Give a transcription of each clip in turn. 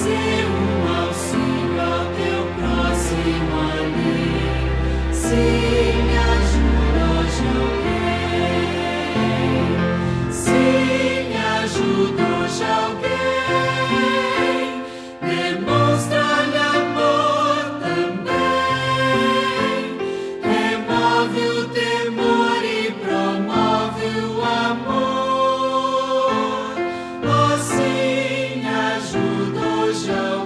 ser um auxílio ao teu próximo ali. Se me ajuda hoje alguém, se me ajuda hoje alguém, demonstra-lhe amor também, remove o temor e promove o amor. Assim me ajuda hoje alguém.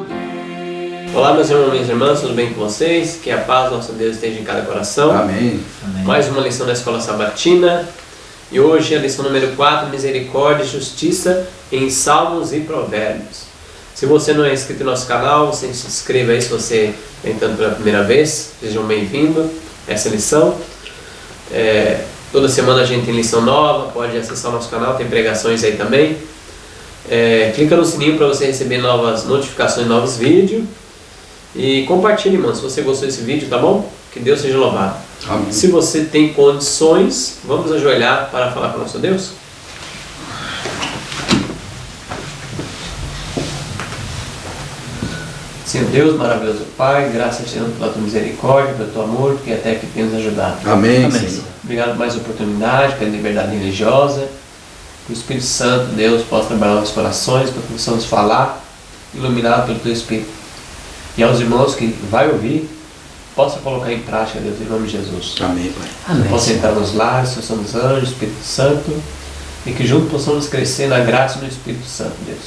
Olá, meus irmãos e minhas irmãs, tudo bem com vocês? Que a paz do nosso Deus esteja em cada coração. Amém. Mais uma lição da Escola Sabatina. E hoje a lição número 4, Misericórdia e Justiça em Salmos e Provérbios. Se você não é inscrito no nosso canal, você se inscreva aí se você está entrando pela primeira vez. Sejam bem-vindos a essa lição. Toda semana a gente tem lição nova, pode acessar o nosso canal, tem pregações aí também. Clica no sininho para você receber novas notificações, novos vídeos. E compartilhe, irmão, se você gostou desse vídeo, tá bom? Que Deus seja louvado. Amém. Se você tem condições, vamos ajoelhar para falar com o nosso Deus? Senhor Deus, maravilhoso Pai, graças Senhor pela tua misericórdia, pelo teu amor, porque até que tem nos ajudado. Amém. Senhor. Obrigado por mais oportunidade, pela liberdade religiosa. Que o Espírito Santo, Deus, possa trabalhar nos nossos corações, para que possamos falar, iluminado pelo teu Espírito. E aos irmãos que vai ouvir, possa colocar em prática, Deus, em nome de Jesus. Amém, Pai. Amém. Possa entrar nos lares, Senhor, somos anjos, Espírito Santo, e que juntos possamos crescer na graça do Espírito Santo, Deus.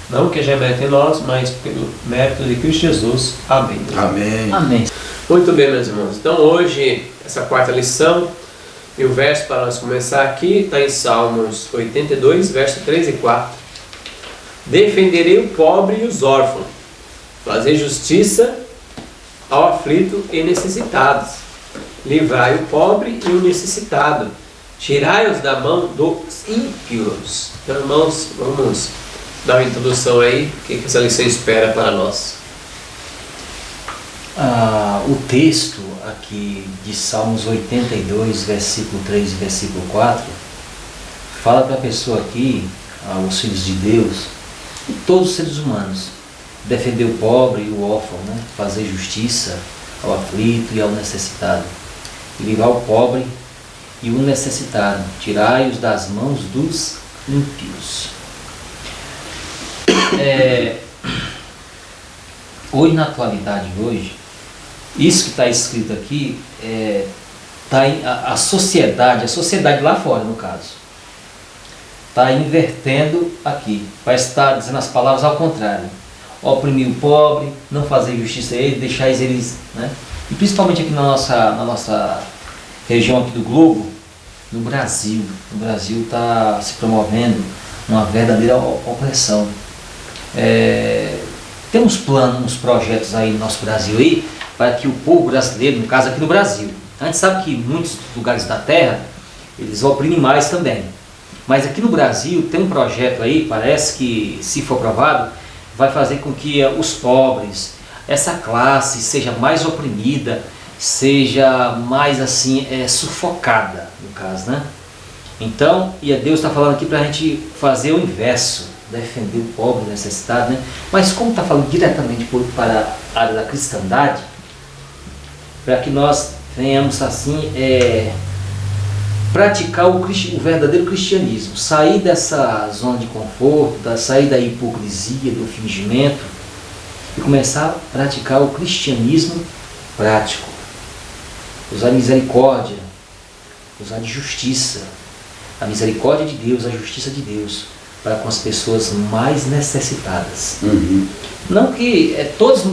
Não que já é mérito em nós, mas pelo mérito de Cristo Jesus. Amém. Deus. Amém. Amém. Muito bem, meus irmãos. Então hoje, essa quarta lição, e o verso para nós começar aqui, está em Salmos 82, verso 3 e 4. Defenderei o pobre e os órfãos, fazer justiça ao aflito e necessitados, livrai o pobre e o necessitado, tirai-os da mão dos ímpios. Então, irmãos, vamos dar uma introdução aí, o que essa lição espera para nós. O texto aqui de Salmos 82, versículo 3 e versículo 4, fala para a pessoa aqui, aos filhos de Deus, e todos os seres humanos, defender o pobre e o órfão, né? Fazer justiça ao aflito e ao necessitado, livrar o pobre e o necessitado, tirai-os das mãos dos ímpios. Hoje, na atualidade de hoje, isso que está escrito aqui, a sociedade lá fora, no caso, está invertendo aqui, parece estar dizendo as palavras ao contrário. Oprimir o pobre, não fazer justiça a ele, deixar eles, né? E principalmente aqui na nossa região aqui do globo, no Brasil está se promovendo uma verdadeira opressão. Temos planos, uns projetos aí no nosso Brasil aí, para que o povo brasileiro, no caso aqui no Brasil, a gente sabe que em muitos lugares da terra eles oprimem mais também, mas aqui no Brasil tem um projeto aí, parece que, se for aprovado, vai fazer com que os pobres, essa classe seja mais oprimida, seja mais assim, sufocada, no caso, né? Então, e Deus está falando aqui para a gente fazer o inverso, defender o pobre, o necessitado, né? Mas como está falando diretamente para a área da cristandade, para que nós venhamos assim, praticar o verdadeiro cristianismo, sair dessa zona de conforto, sair da hipocrisia, do fingimento e começar a praticar o cristianismo prático, usar misericórdia, usar de justiça, a misericórdia de Deus, a justiça de Deus para com as pessoas mais necessitadas. Uhum. Não que todos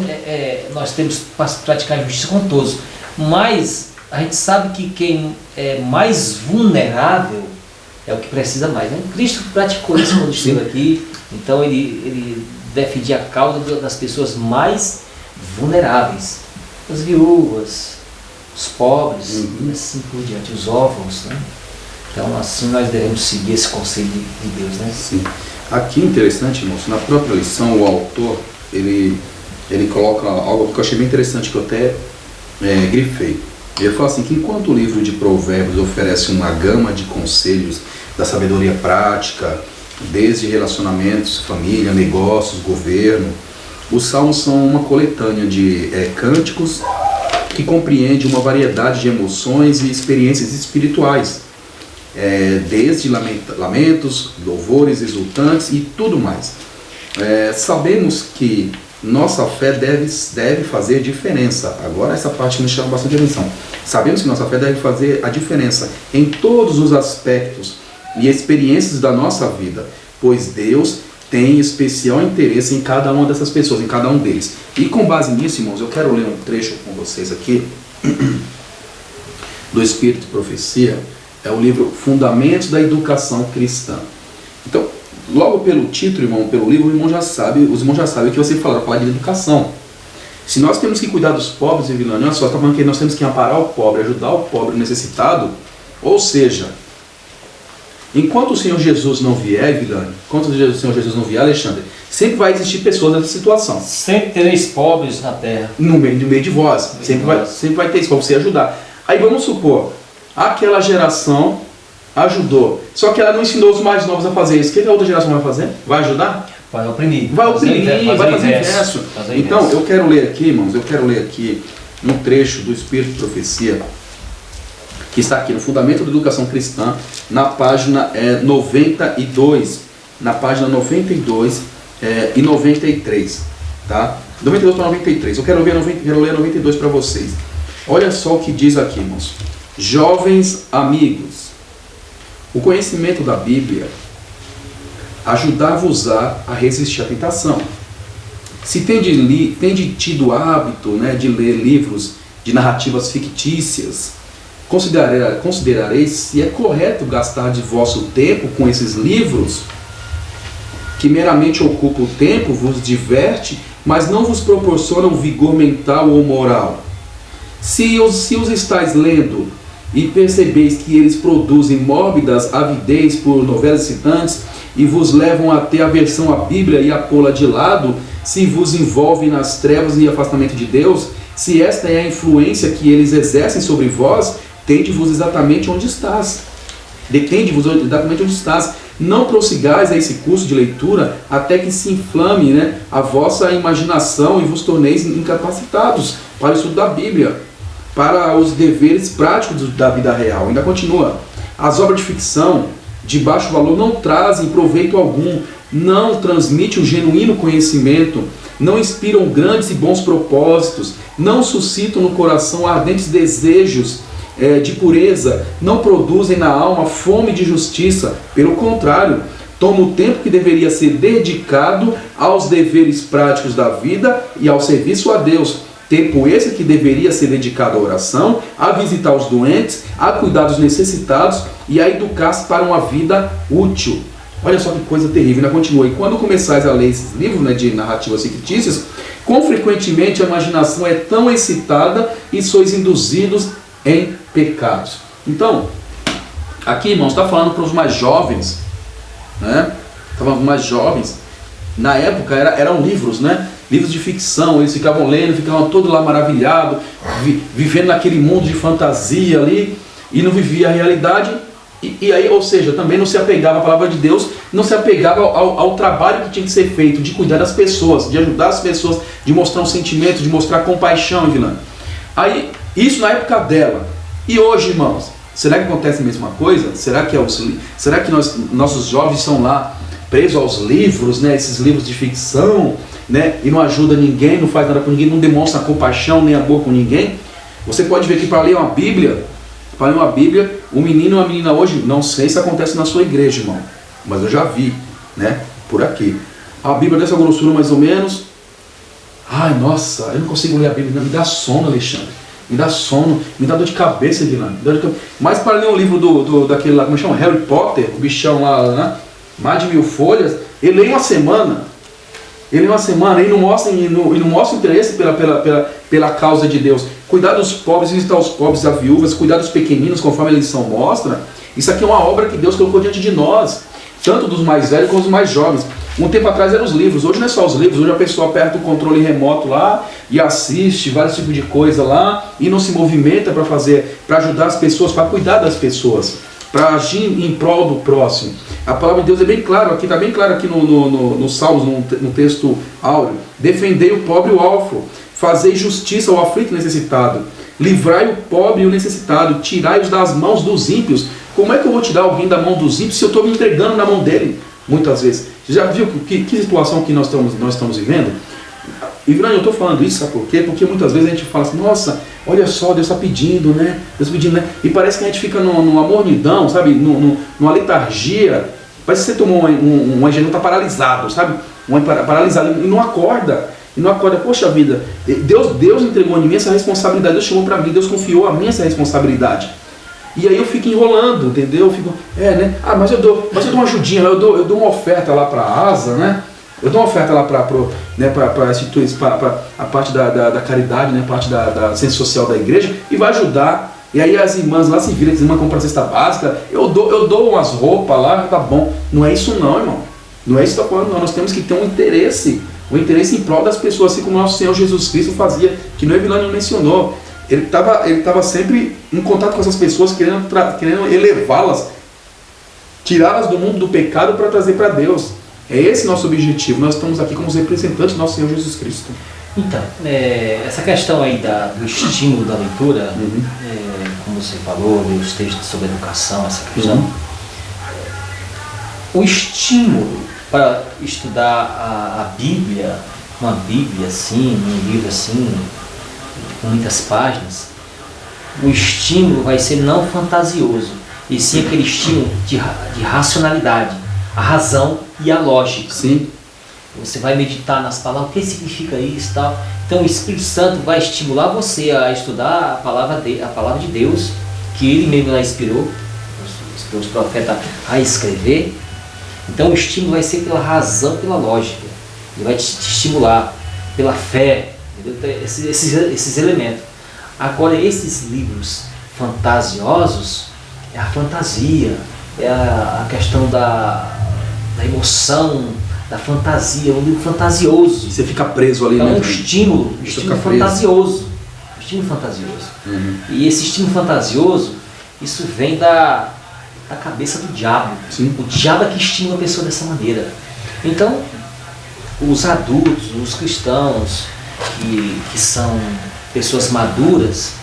nós temos para praticar justiça com todos, mas a gente sabe que quem é mais vulnerável é o que precisa mais, né? Cristo praticou isso quando esteve aqui, então ele defendia a causa das pessoas mais vulneráveis, as viúvas, os pobres, e assim por diante, os órfãos, né? Então assim nós devemos seguir esse conselho de Deus, né? Sim. Aqui interessante, irmãos, na própria lição o autor, ele coloca algo que eu achei bem interessante, que eu até grifei. Ele fala assim, que enquanto o livro de Provérbios oferece uma gama de conselhos da sabedoria prática, desde relacionamentos, família, negócios, governo, Os salmos são uma coletânea de cânticos que compreende uma variedade de emoções e experiências espirituais, desde lamentos, louvores exultantes e tudo mais. Sabemos que nossa fé deve fazer diferença. Agora essa parte me chama bastante atenção. Sabemos que nossa fé deve fazer a diferença em todos os aspectos e experiências da nossa vida, pois Deus tem especial interesse em cada uma dessas pessoas, em cada um deles. E com base nisso, irmãos, eu quero ler um trecho com vocês aqui do Espírito de Profecia. É o livro Fundamentos da Educação Cristã. Então, logo pelo título, irmão, pelo livro, os irmãos já sabem que você falar de educação. Se nós temos que cuidar dos pobres, Evilane, olha só, está falando que nós temos que amparar o pobre, ajudar o pobre necessitado, ou seja, enquanto o Senhor Jesus não vier, Evilane, enquanto o Senhor Jesus não vier, Alexandre, sempre vai existir pessoas nessa situação. Sempre tereis pobres na terra. No meio de vós. Sempre vai ter isso para você ajudar. Aí vamos supor, aquela geração ajudou, só que ela não ensinou os mais novos a fazer isso. O que a outra geração vai fazer? Vai ajudar? Vai oprimir. Vai fazer inverso. Então, eu quero ler aqui, irmãos, um trecho do Espírito de Profecia, que está aqui no Fundamento da Educação Cristã, na página 92, na página 92 e 93, tá? 92 para 93. Eu quero ler 92 para vocês. Olha só o que diz aqui, irmãos. Jovens amigos, o conhecimento da Bíblia ajudava-vos a resistir à tentação. Se tende tido o hábito, né, de ler livros de narrativas fictícias, considerareis se é correto gastar de vosso tempo com esses livros, que meramente ocupam o tempo, vos diverte, mas não vos proporcionam vigor mental ou moral. Se os estáis lendo e percebeis que eles produzem mórbidas avidez por novelas excitantes e vos levam a ter aversão à Bíblia e a pô-la de lado, se vos envolvem nas trevas e afastamento de Deus, se esta é a influência que eles exercem sobre vós, tende-vos exatamente onde estás. Detende-vos exatamente onde estás. Não prossigais a esse curso de leitura até que se inflame, né, a vossa imaginação e vos torneis incapacitados para o estudo da Bíblia, para os deveres práticos da vida real. Ainda continua. As obras de ficção de baixo valor não trazem proveito algum, não transmitem o genuíno conhecimento, não inspiram grandes e bons propósitos, não suscitam no coração ardentes desejos de pureza, não produzem na alma fome de justiça. Pelo contrário, tomam o tempo que deveria ser dedicado aos deveres práticos da vida e ao serviço a Deus. Tempo esse que deveria ser dedicado à oração, a visitar os doentes, a cuidar dos necessitados e a educar-se para uma vida útil. Olha só que coisa terrível. Ainda continua. E quando começais a ler esses livros, né, de narrativas fictícias, quão frequentemente a imaginação é tão excitada e sois induzidos em pecados. Então, aqui, irmãos, está falando para os mais jovens, né? Está falando para os mais jovens. Na época eram livros, né? Livros de ficção, eles ficavam lendo, ficavam todos lá maravilhados, vivendo naquele mundo de fantasia ali, e não vivia a realidade, e aí, ou seja, também não se apegava à palavra de Deus, não se apegava ao trabalho que tinha que ser feito, de cuidar das pessoas, de ajudar as pessoas, de mostrar um sentimento, de mostrar compaixão, Vilã. Aí, isso na época dela. E hoje, irmãos, será que acontece a mesma coisa? Será que nossos jovens estão lá presos aos livros, né, esses livros de ficção, né, e não ajuda ninguém, não faz nada por ninguém, não demonstra compaixão nem amor com ninguém? Você pode ver que para ler uma Bíblia, um menino e uma menina hoje, não sei se acontece na sua igreja, irmão, mas eu já vi, né, por aqui. A Bíblia dessa grossura mais ou menos. Ai, nossa, eu não consigo ler a Bíblia, me dá sono, Alexandre. Me dá sono, me dá dor de cabeça, Guilherme. Mas para ler um livro daquele lá, como chama? Harry Potter, o bichão lá, né? Mais de 1000 folhas, ele lê uma semana. E não mostra interesse pela causa de Deus. Cuidar dos pobres, visitar os pobres, as viúvas, cuidar dos pequeninos, conforme a lição mostra. Isso aqui é uma obra que Deus colocou diante de nós, tanto dos mais velhos como dos mais jovens. Um tempo atrás eram os livros, hoje não é só os livros, hoje a pessoa aperta o controle remoto lá e assiste vários tipos de coisa lá e não se movimenta para ajudar as pessoas, para cuidar das pessoas, para agir em prol do próximo. A palavra de Deus é bem claro aqui, está bem claro aqui no Salmos, no texto áureo. Defendei o pobre e o órfão, fazei justiça ao aflito e necessitado, livrai o pobre e o necessitado, tirai-os das mãos dos ímpios. Como é que eu vou tirar alguém da mão dos ímpios se eu estou me entregando na mão dele? Muitas vezes. Você já viu que situação que nós estamos vivendo? E Vilani, eu estou falando isso, sabe por quê? Porque muitas vezes a gente fala assim, nossa, olha só, Deus está pedindo, né? Deus pedindo, né? E parece que a gente fica numa mornidão, sabe? Numa letargia. Parece que você tomou um engenho, está paralisado, sabe? Paralisado e não acorda. E não acorda, poxa vida, Deus entregou em mim essa responsabilidade, Deus chamou para mim, Deus confiou a mim essa responsabilidade. E aí eu fico enrolando, entendeu? Eu fico, né? Ah, mas eu dou uma ajudinha, eu dou uma oferta lá para a ASA, né? Eu dou uma oferta lá para a parte da caridade, né? A parte da ciência social da igreja, e vai ajudar. E aí as irmãs lá se viram, as irmãs compram a cesta básica, eu dou umas roupas lá, tá bom. Não é isso não, irmão. Não é isso que eu estou falando, não. Nós temos que ter um interesse em prol das pessoas, assim como o nosso Senhor Jesus Cristo fazia, que no Evilânio mencionou. Ele estava sempre em contato com essas pessoas, querendo elevá-las, tirá-las do mundo do pecado para trazer para Deus. É esse nosso objetivo. Nós estamos aqui como os representantes do nosso Senhor Jesus Cristo. Então, essa questão aí do estímulo da leitura, como você falou, os textos sobre educação, essa questão, o estímulo para estudar a Bíblia, uma Bíblia assim, um livro assim, com muitas páginas, o estímulo vai ser não fantasioso, e sim aquele estímulo de racionalidade, a razão e a lógica. Sim. Você vai meditar nas palavras, o que significa isso e tal. Então o Espírito Santo vai estimular você a estudar a palavra de Deus, que Ele mesmo lá inspirou os profetas a escrever. Então o estímulo vai ser pela razão, pela lógica. Ele vai te estimular pela fé, esses elementos. Agora esses livros fantasiosos, é a fantasia, é a questão da emoção, da fantasia, um livro fantasioso. Você fica preso ali, então, né? É um estímulo fantasioso. Um estímulo fantasioso. E esse estímulo fantasioso, isso vem da cabeça do diabo. Sim. O diabo é que estimula a pessoa dessa maneira. Então, os adultos, os cristãos, que são pessoas maduras,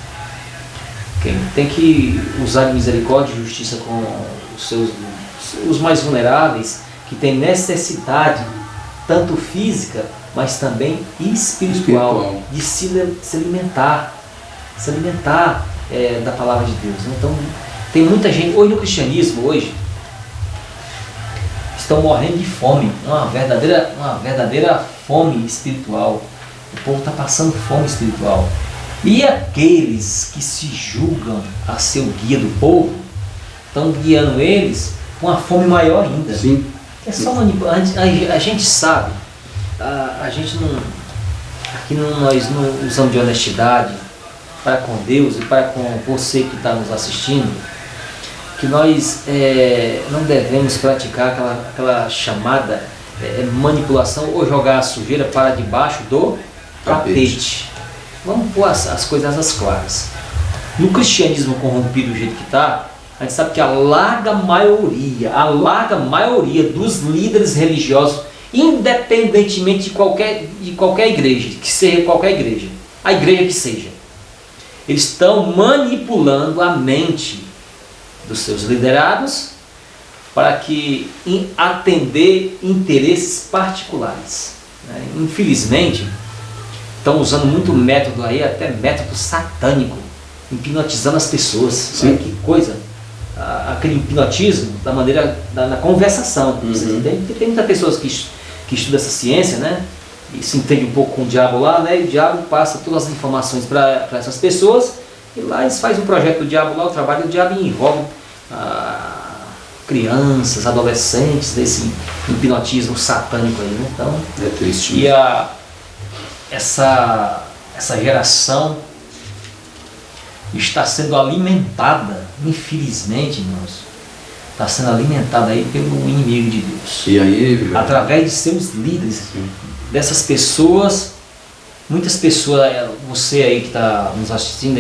tem que usar de misericórdia e justiça com os mais vulneráveis, que têm necessidade, tanto física, mas também espiritual. De se alimentar da palavra de Deus. Então, tem muita gente, hoje no cristianismo, estão morrendo de fome, uma verdadeira fome espiritual. O povo está passando fome espiritual. E aqueles que se julgam a ser o guia do povo, estão guiando eles com uma fome maior ainda. Sim. É só manipulação. A gente sabe, a gente não, aqui nós não usamos de honestidade para com Deus e para com você que está nos assistindo, que nós não devemos praticar aquela chamada manipulação ou jogar a sujeira para debaixo do tapete. Vamos pôr as coisas às claras. No cristianismo corrompido do jeito que está, a gente sabe que a larga maioria dos líderes religiosos, independentemente de qualquer igreja, que seja qualquer igreja, a igreja que seja, eles estão manipulando a mente dos seus liderados para que atender interesses particulares. Infelizmente, estão usando muito método aí, até método satânico, hipnotizando as pessoas. Sim. Que coisa! Aquele hipnotismo da conversação. Tem muitas pessoas que estudam essa ciência, né? E se entende um pouco com o diabo lá, né? E o diabo passa todas as informações para essas pessoas, e lá eles fazem um projeto do diabo lá, o trabalho do diabo, e envolve crianças, adolescentes, desse hipnotismo satânico aí, né? Então, é triste. E essa geração está sendo alimentada, infelizmente, irmãos, está sendo alimentada aí pelo inimigo de Deus. E aí, através de seus líderes, dessas pessoas, muitas pessoas, você aí que está nos assistindo,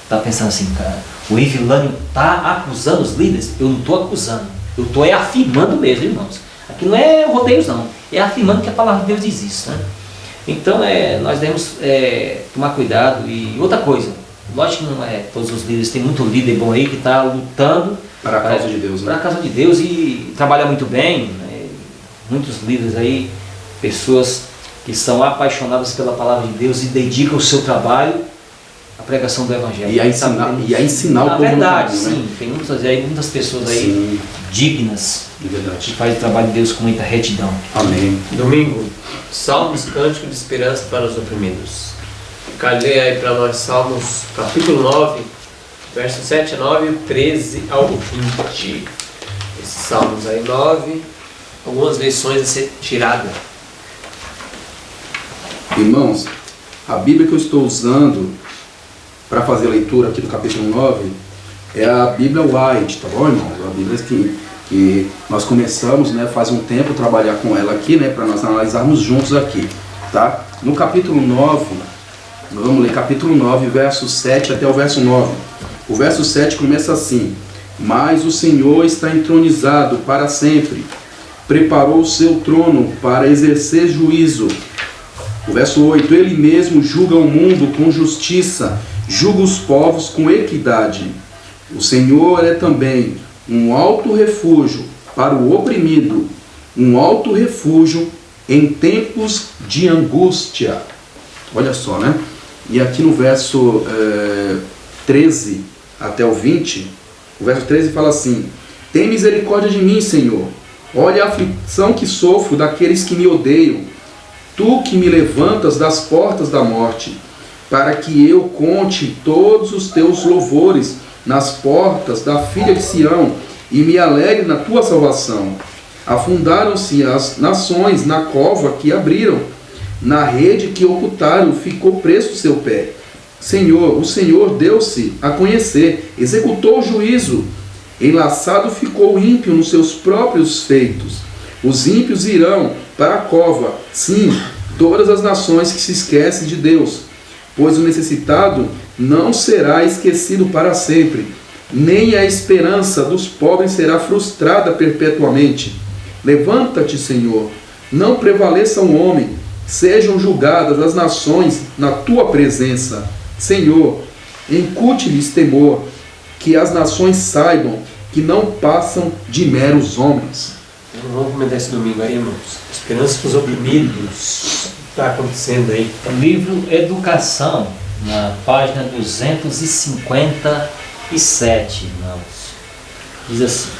está pensando assim, cara, o Evilânio está acusando os líderes? Eu não estou acusando. Eu estou afirmando mesmo, irmãos. Aqui não é rodeios não, é afirmando que a palavra de Deus diz isso, né? Então nós devemos tomar cuidado. E outra coisa, lógico que não é todos os líderes, tem muito líder bom aí que está lutando Para a causa de Deus, para né? a causa de Deus e trabalha muito bem, né? Muitos líderes aí, pessoas que são apaixonadas pela palavra de Deus e dedicam o seu trabalho à pregação do Evangelho. E a ensinar o Na povo no verdade, caminho, né? sim, tem muitas pessoas aí Sim, dignas é que verdade. fazem o trabalho de Deus com muita retidão. Amém. Domingo, Salmos, Cântico de Esperança para os Oprimidos. Lê aí para nós Salmos, capítulo 9, versos 7 a 9 e 13 ao 20. Esses Salmos aí, 9, algumas lições a ser tiradas. Irmãos, a Bíblia que eu estou usando para fazer a leitura aqui do capítulo 9 é a Bíblia White, tá bom, irmãos? A Bíblia que nós começamos, né, faz um tempo trabalhar com ela aqui, né, para nós analisarmos juntos aqui, tá? No capítulo 9, vamos ler capítulo 9, verso 7 até o verso 9. O verso 7 começa assim: Mas o Senhor está entronizado para sempre, preparou o seu trono para exercer juízo. O verso 8: Ele mesmo julga o mundo com justiça, julga os povos com equidade. O Senhor é também um alto refúgio para o oprimido, um alto refúgio em tempos de angústia. Olha só, né? E aqui no verso 13 até o 20, o verso 13 fala assim: Tem misericórdia de mim, Senhor. Olha a aflição que sofro daqueles que me odeiam. Tu que me levantas das portas da morte, para que eu conte todos os teus louvores nas portas da filha de Sião e me alegre na tua salvação. Afundaram-se as nações na cova que abriram, na rede que ocultaram ficou preso o seu pé. Senhor, o Senhor deu-se a conhecer, executou o juízo. Enlaçado ficou o ímpio nos seus próprios feitos. Os ímpios irão para a cova, sim, todas as nações que se esquecem de Deus, pois o necessitado não será esquecido para sempre, nem a esperança dos pobres será frustrada perpetuamente. Levanta-te, Senhor, não prevaleça o homem, sejam julgadas as nações na tua presença. Senhor, incute-lhes temor, que as nações saibam que não passam de meros homens. Vamos comentar esse domingo aí, irmãos. Esperança para os oprimidos. O que está acontecendo aí? O livro Educação, na página 257, irmãos, diz assim: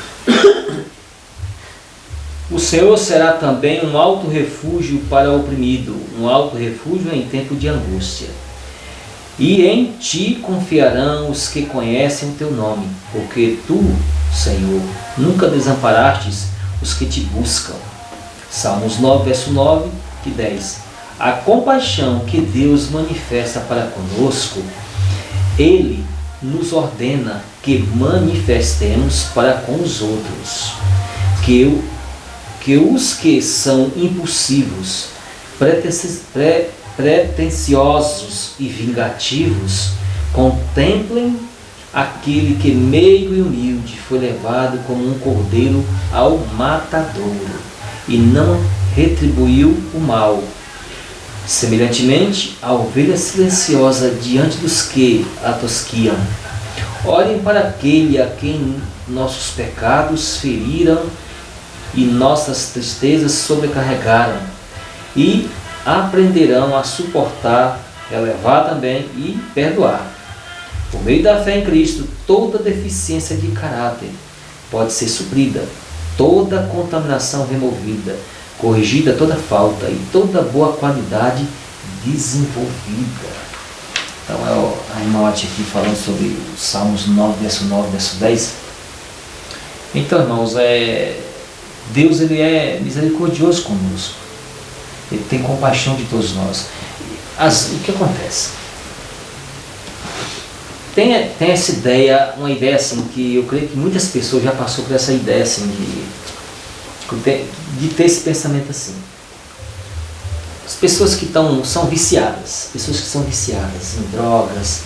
O Senhor será também um alto refúgio para o oprimido, um alto refúgio em tempo de angústia. E em ti confiarão os que conhecem o teu nome, porque tu, Senhor, nunca desamparastes os que te buscam. Salmos 9, verso 9 e 10. A compaixão que Deus manifesta para conosco, Ele nos ordena que manifestemos para com os outros. Que os que são impulsivos, pretensiosos e vingativos contemplem aquele que meigo e humilde foi levado como um cordeiro ao matadouro e não retribuiu o mal. Semelhantemente, a ovelha silenciosa diante dos que a tosquiam. Olhem para aquele a quem nossos pecados feriram e nossas tristezas sobrecarregaram, e aprenderão a suportar, elevar também e perdoar. Por meio da fé em Cristo, toda deficiência de caráter pode ser suprida, toda contaminação removida, corrigida toda falta e toda boa qualidade desenvolvida. Então é a irmã aqui falando sobre Salmos 9, verso 9, verso 10. Então, irmãos, Deus, ele é misericordioso conosco. Ele tem compaixão de todos nós. O que acontece? Tem essa ideia, uma ideia assim, que eu creio que muitas pessoas já passaram por essa ideia assim, de ter esse pensamento assim. As pessoas que são viciadas em drogas,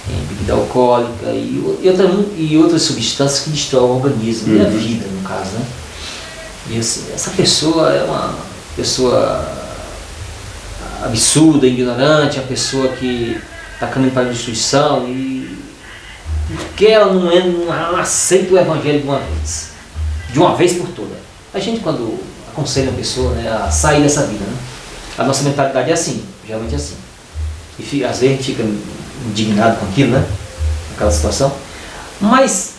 em bebida alcoólica e outras substâncias que destroem o organismo e a vida, no caso, né? E assim, essa pessoa é uma pessoa absurda, ignorante, a pessoa que está caminhando para a destruição e porque ela não aceita o evangelho de uma vez por toda. A gente, quando aconselha uma pessoa, né, a sair dessa vida, né, a nossa mentalidade é assim, geralmente é assim. E às vezes a gente fica indignado com aquilo, né, aquela situação. Mas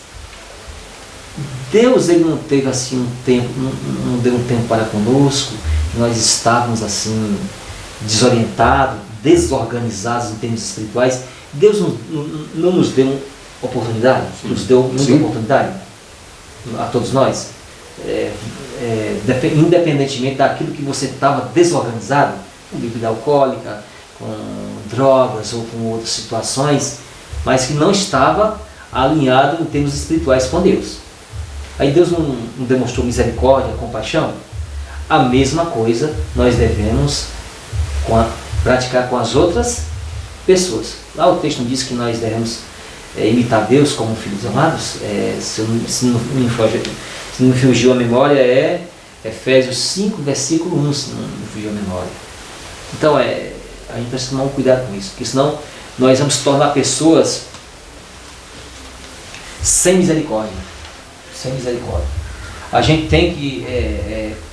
Deus, ele não teve assim um tempo, não deu um tempo para conosco, nós estávamos assim desorientados, desorganizados em termos espirituais. Deus não nos deu oportunidade, nos deu muita oportunidade a todos nós, independentemente daquilo que você estava desorganizado, com bebida alcoólica, com drogas ou com outras situações, mas que não estava alinhado em termos espirituais com Deus. Aí Deus não demonstrou misericórdia, compaixão? A mesma coisa nós devemos praticar com as outras pessoas. Lá o texto diz que nós devemos imitar Deus como filhos amados. Se não me fugiu a memória, é Efésios 5, versículo 1, se não me fugiu a memória. Então a gente precisa tomar um cuidado com isso, porque senão nós vamos tornar pessoas sem misericórdia. Sem misericórdia. A gente tem que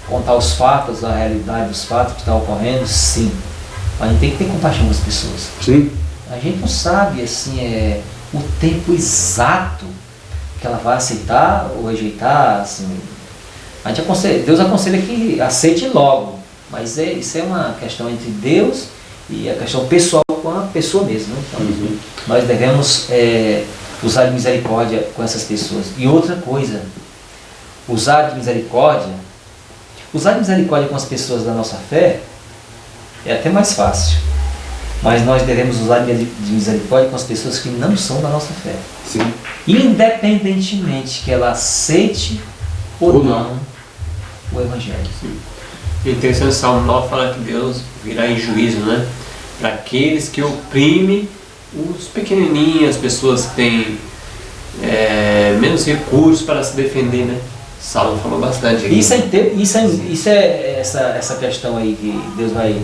contar os fatos, a realidade dos fatos que estão ocorrendo, sim. Mas a gente tem que ter compaixão com as pessoas. Sim. A gente não sabe assim, o tempo exato que ela vai aceitar ou rejeitar. Assim. A gente Deus aconselha que aceite logo. Mas isso é uma questão entre Deus e a questão pessoal com a pessoa mesmo. Né? Então, nós devemos usar de misericórdia com essas pessoas. E outra coisa, usar de misericórdia com as pessoas da nossa fé é até mais fácil. Mas nós devemos usar de misericórdia com as pessoas que não são da nossa fé. Sim. Independentemente que ela aceite ou não o Evangelho. Sim. E interessante, Salmo 9 fala que Deus virá em juízo, né? Para aqueles que oprimem os pequenininhos, as pessoas que têm menos recursos para se defender, né? Salmo falou bastante aqui. Isso é essa questão aí que Deus vai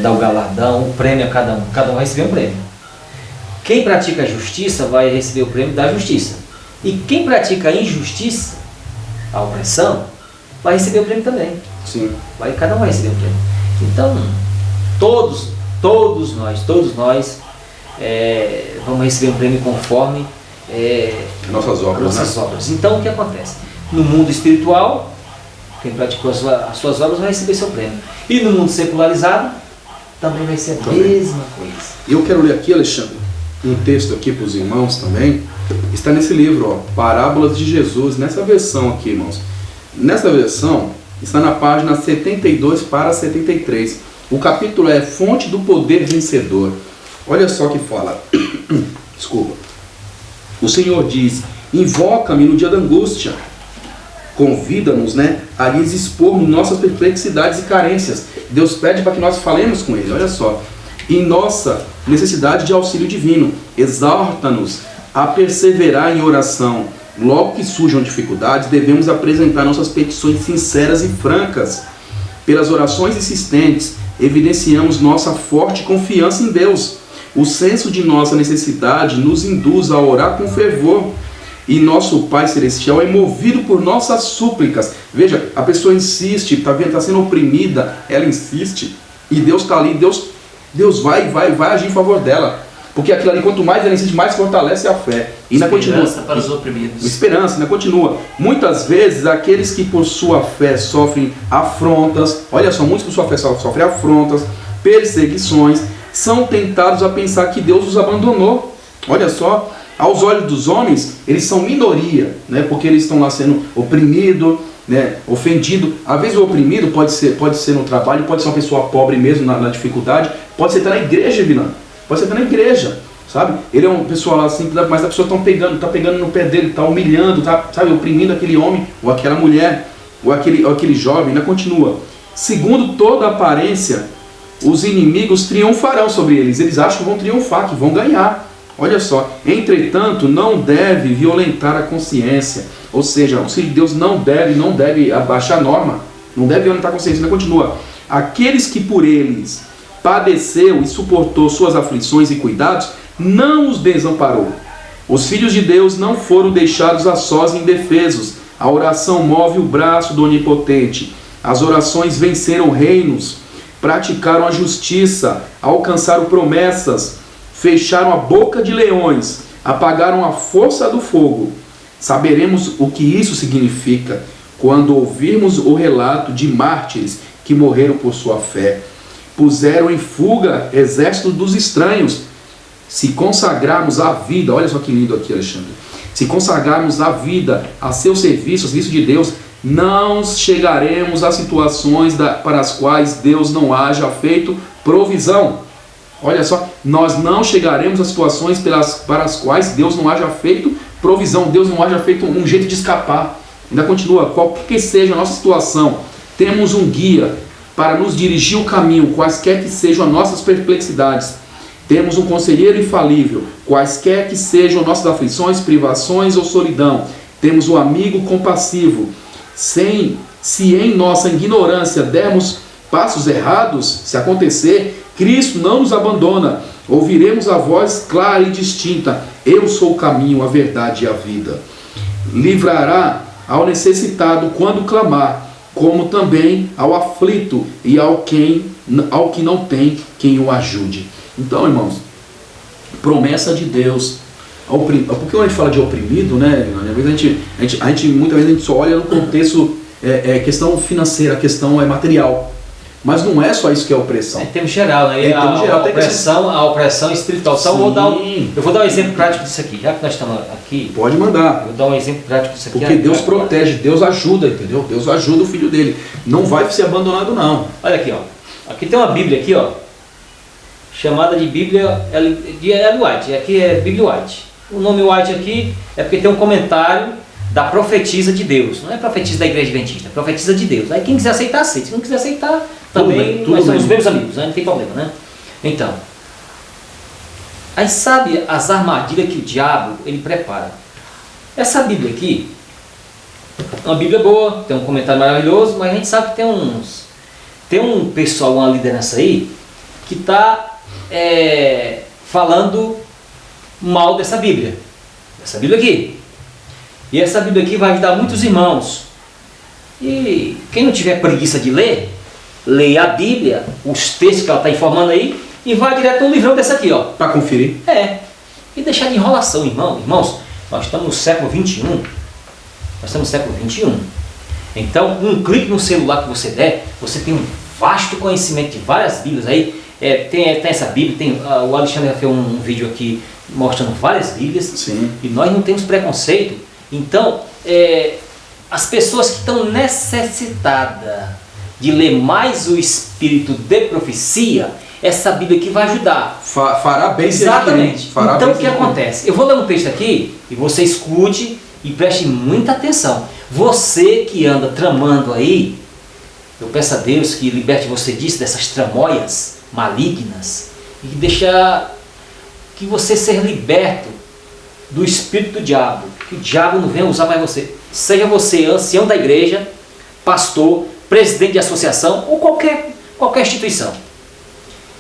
dar o galardão, o prêmio a cada um. Cada um vai receber um prêmio. Quem pratica a justiça vai receber o prêmio da justiça. E quem pratica a injustiça, a opressão, vai receber o prêmio também. Sim. Cada um vai receber o prêmio. Então, todos nós vamos receber um prêmio conforme nossas obras. Então, o que acontece? No mundo espiritual, quem praticou as suas obras vai receber seu prêmio. E no mundo secularizado, também vai ser a mesma coisa. Eu quero ler aqui, Alexandre, um texto aqui para os irmãos também. Está nesse livro, Parábolas de Jesus, nessa versão aqui, irmãos. Nessa versão, está na página 72 para 73. O capítulo é Fonte do Poder Vencedor. Olha só que fala. Desculpa. O Senhor diz: invoca-me no dia da angústia. Convida-nos, a lhes expormos nossas perplexidades e carências. Deus pede para que nós falemos com Ele, olha só. Em nossa necessidade de auxílio divino, exorta-nos a perseverar em oração. Logo que surjam dificuldades, devemos apresentar nossas petições sinceras e francas. Pelas orações insistentes, evidenciamos nossa forte confiança em Deus. O senso de nossa necessidade nos induz a orar com fervor. E nosso Pai Celestial é movido por nossas súplicas. Veja, a pessoa insiste, está sendo oprimida, ela insiste. E Deus está ali, Deus vai agir em favor dela. Porque aquilo ali, quanto mais ela insiste, mais fortalece a fé. E ainda continua. Esperança para os oprimidos. Esperança, ainda continua. Muitas vezes, aqueles que por sua fé sofrem afrontas, olha só, muitos por sua fé sofrem afrontas, perseguições, são tentados a pensar que Deus os abandonou. Olha só, aos olhos dos homens, eles são minoria, porque eles estão lá sendo oprimidos, ofendido. Às vezes o oprimido pode ser no trabalho, pode ser uma pessoa pobre mesmo na dificuldade, pode ser estar na igreja, Vilã. Pode ser estar na igreja, sabe? Ele é uma pessoa lá assim, mas a pessoa está pegando no pé dele, está humilhando, sabe, oprimindo aquele homem, ou aquela mulher, ou aquele jovem, ainda continua. Segundo toda aparência, os inimigos triunfarão sobre eles. Eles acham que vão triunfar, que vão ganhar. Olha só. Entretanto, não deve violentar a consciência. Ou seja, o filho de Deus não deve abaixar a norma. Não deve violentar a consciência. Ainda continua. Aqueles que por eles padeceu e suportou suas aflições e cuidados, não os desamparou. Os filhos de Deus não foram deixados a sós e indefesos. A oração move o braço do Onipotente. As orações venceram reinos, praticaram a justiça, alcançaram promessas, fecharam a boca de leões, apagaram a força do fogo. Saberemos o que isso significa quando ouvirmos o relato de mártires que morreram por sua fé. Puseram em fuga exército dos estranhos. Se consagrarmos a vida, olha só que lindo aqui, Alexandre. Se consagrarmos a vida a seu serviço, ao serviço de Deus, não chegaremos a situações para as quais Deus não haja feito provisão. Olha só, nós não chegaremos a situações para as quais Deus não haja feito provisão, Deus não haja feito um jeito de escapar. Ainda continua, qualquer que seja a nossa situação, temos um guia para nos dirigir o caminho, quaisquer que sejam as nossas perplexidades. Temos um conselheiro infalível, quaisquer que sejam nossas aflições, privações ou solidão. Temos o amigo compassivo. Se em nossa ignorância dermos passos errados, se acontecer, Cristo não nos abandona. Ouviremos a voz clara e distinta: eu sou o caminho, a verdade e a vida. Livrará ao necessitado quando clamar, como também ao aflito e ao que não tem quem o ajude. Então, irmãos, promessa de Deus. Porque quando a gente fala de oprimido, né, a gente muitas vezes a gente só olha no contexto questão financeira, questão material. Mas não é só isso que é opressão. É em termos geral, né? A opressão espiritual. Então, eu vou dar um exemplo prático disso aqui. Já que nós estamos aqui... Pode mandar. Eu vou dar um exemplo prático disso aqui. Porque Deus protege, Deus ajuda, entendeu? Deus ajuda o filho dele. Não vai ser abandonado, não. Olha aqui, ó. Aqui tem uma Bíblia aqui, ó. Chamada de Bíblia de Ellen White. Aqui é Bíblia White. O nome White aqui é porque tem um comentário da profetisa de Deus. Não é profetisa da Igreja Adventista, é profetisa de Deus. Aí quem quiser aceitar, aceita. Se não quiser aceitar, também nós somos meus amigos, né? Não tem problema, né? Então, aí sabe as armadilhas que o diabo ele prepara. Essa Bíblia aqui é uma Bíblia boa, tem um comentário maravilhoso, mas a gente sabe que tem um pessoal, uma liderança aí, que está falando mal dessa Bíblia. Essa Bíblia aqui. E essa Bíblia aqui vai ajudar muitos irmãos. E quem não tiver preguiça de ler, leia a Bíblia, os textos que ela está informando aí, e vai direto no livrão dessa aqui, ó. Para conferir. E deixar de enrolação, irmãos. Nós estamos no século XXI. Nós estamos no século XXI. Então, um clique no celular que você der, você tem um vasto conhecimento de várias Bíblias aí. Tem essa Bíblia, o Alexandre já fez um vídeo aqui mostrando várias Bíblias. Sim. E nós não temos preconceito. Então, as pessoas que estão necessitadas de ler mais o espírito de profecia, essa Bíblia aqui vai ajudar. Fará bem. Exatamente. Então o que acontece? Eu vou ler um texto aqui e você escute e preste muita atenção. Você que anda tramando aí, eu peço a Deus que liberte você disso, dessas tramóias malignas, e que você seja liberto do espírito do diabo, que o diabo não venha usar mais você. Seja você ancião da igreja, pastor, presidente de associação ou qualquer instituição.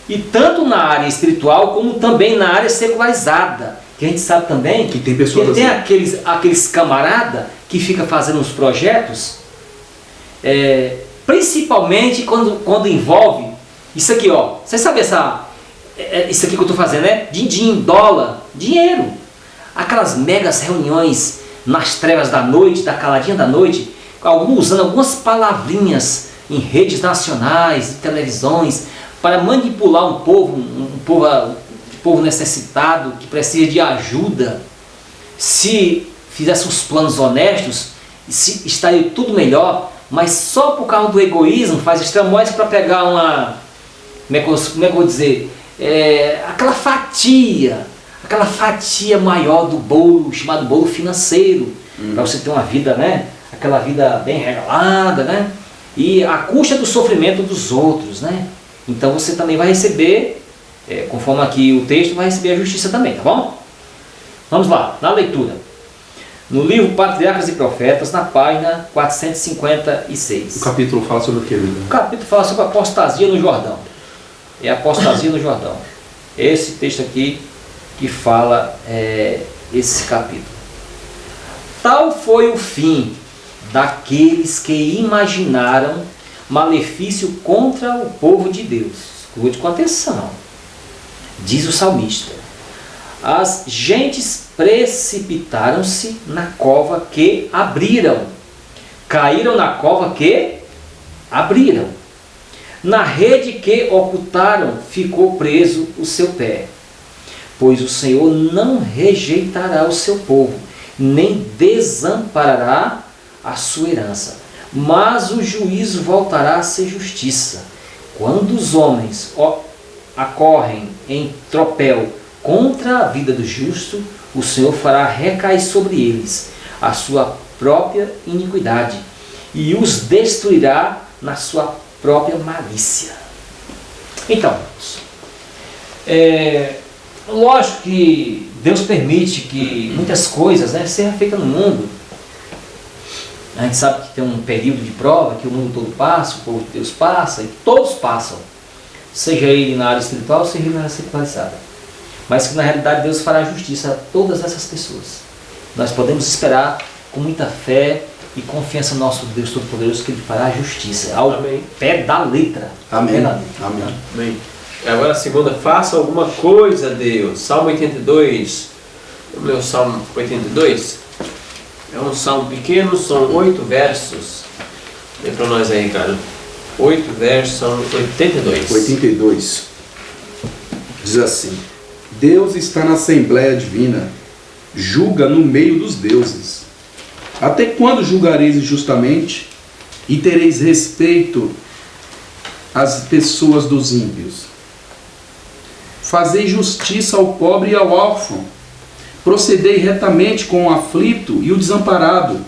E tanto na área espiritual como também na área secularizada, que a gente sabe também que tem pessoas que tem aqueles camaradas que ficam fazendo uns projetos, principalmente quando envolve isso aqui, ó. Você sabe isso aqui que eu estou fazendo, né? Din-din, dólar, dinheiro. Aquelas megas reuniões nas trevas da noite, da caladinha da noite, usando algumas palavrinhas em redes nacionais, televisões, para manipular um povo necessitado, que precisa de ajuda. Se fizesse os planos honestos, estaria tudo melhor, mas só por causa do egoísmo faz os tramóis para pegar uma... Como é que eu vou dizer? Aquela fatia maior do bolo, chamado bolo financeiro, para você ter uma vida, né? Aquela vida bem regalada, né? E à custa do sofrimento dos outros, né? Então você também vai receber, conforme aqui o texto, vai receber a justiça também, tá bom? Vamos lá, na leitura. No livro Patriarcas e Profetas, na página 456. O capítulo fala sobre o que, Vitor? O capítulo fala sobre a apostasia no Jordão. É a apostasia no Jordão. Esse texto aqui que fala esse capítulo. Tal foi o fim daqueles que imaginaram malefício contra o povo de Deus. Escute com atenção. Diz o salmista: as gentes precipitaram-se na cova que abriram. Caíram na cova que abriram. Na rede que ocultaram ficou preso o seu pé. Pois o Senhor não rejeitará o seu povo, nem desamparará a sua herança. Mas o juízo voltará a ser justiça. Quando os homens acorrem em tropel contra a vida do justo, o Senhor fará recair sobre eles a sua própria iniquidade e os destruirá na sua própria malícia. Então, lógico que Deus permite que muitas coisas sejam feitas no mundo. A gente sabe que tem um período de prova que o mundo todo passa, o povo de Deus passa, e todos passam, seja ele na área espiritual, seja ele na área secularizada. Mas que na realidade Deus fará justiça a todas essas pessoas. Nós podemos esperar com muita fé e confiança no nosso Deus Todo-Poderoso que Ele fará justiça ao pé da letra. Amém. Pé da letra. Amém. Amém. Agora a segunda, faça alguma coisa, Deus. Salmo 82. Vamos ler o Salmo 82? É um salmo pequeno, são 8 versos. Lê para nós aí, cara. 8 versos, são 82. 82. Diz assim: Deus está na Assembleia Divina, julga no meio dos deuses. Até quando julgareis injustamente e tereis respeito às pessoas dos ímpios? Fazei justiça ao pobre e ao órfão. Procedei retamente com o aflito e o desamparado.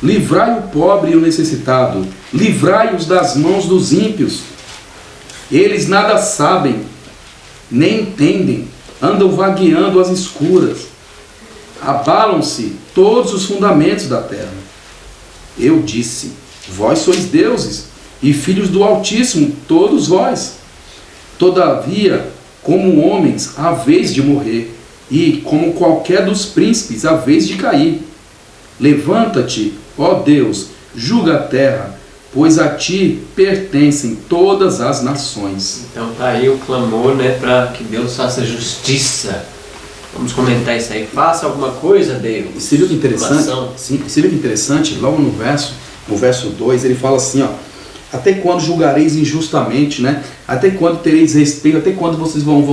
Livrai o pobre e o necessitado. Livrai-os das mãos dos ímpios. Eles nada sabem, nem entendem, andam vagueando às escuras. Abalam-se todos os fundamentos da terra. Eu disse: vós sois deuses e filhos do Altíssimo, todos vós. Todavia, como homens, há vez de morrer, e como qualquer dos príncipes, há vez de cair. Levanta-te, ó Deus, julga a terra, pois a ti pertencem todas as nações. Então tá aí o clamor, para que Deus faça justiça. Vamos comentar isso aí. Faça alguma coisa, Deus. E você viu que interessante? Sim, você viu que interessante? Logo no verso 2, ele fala assim, ó: até quando julgareis injustamente, Até quando tereis respeito? Até quando vocês vão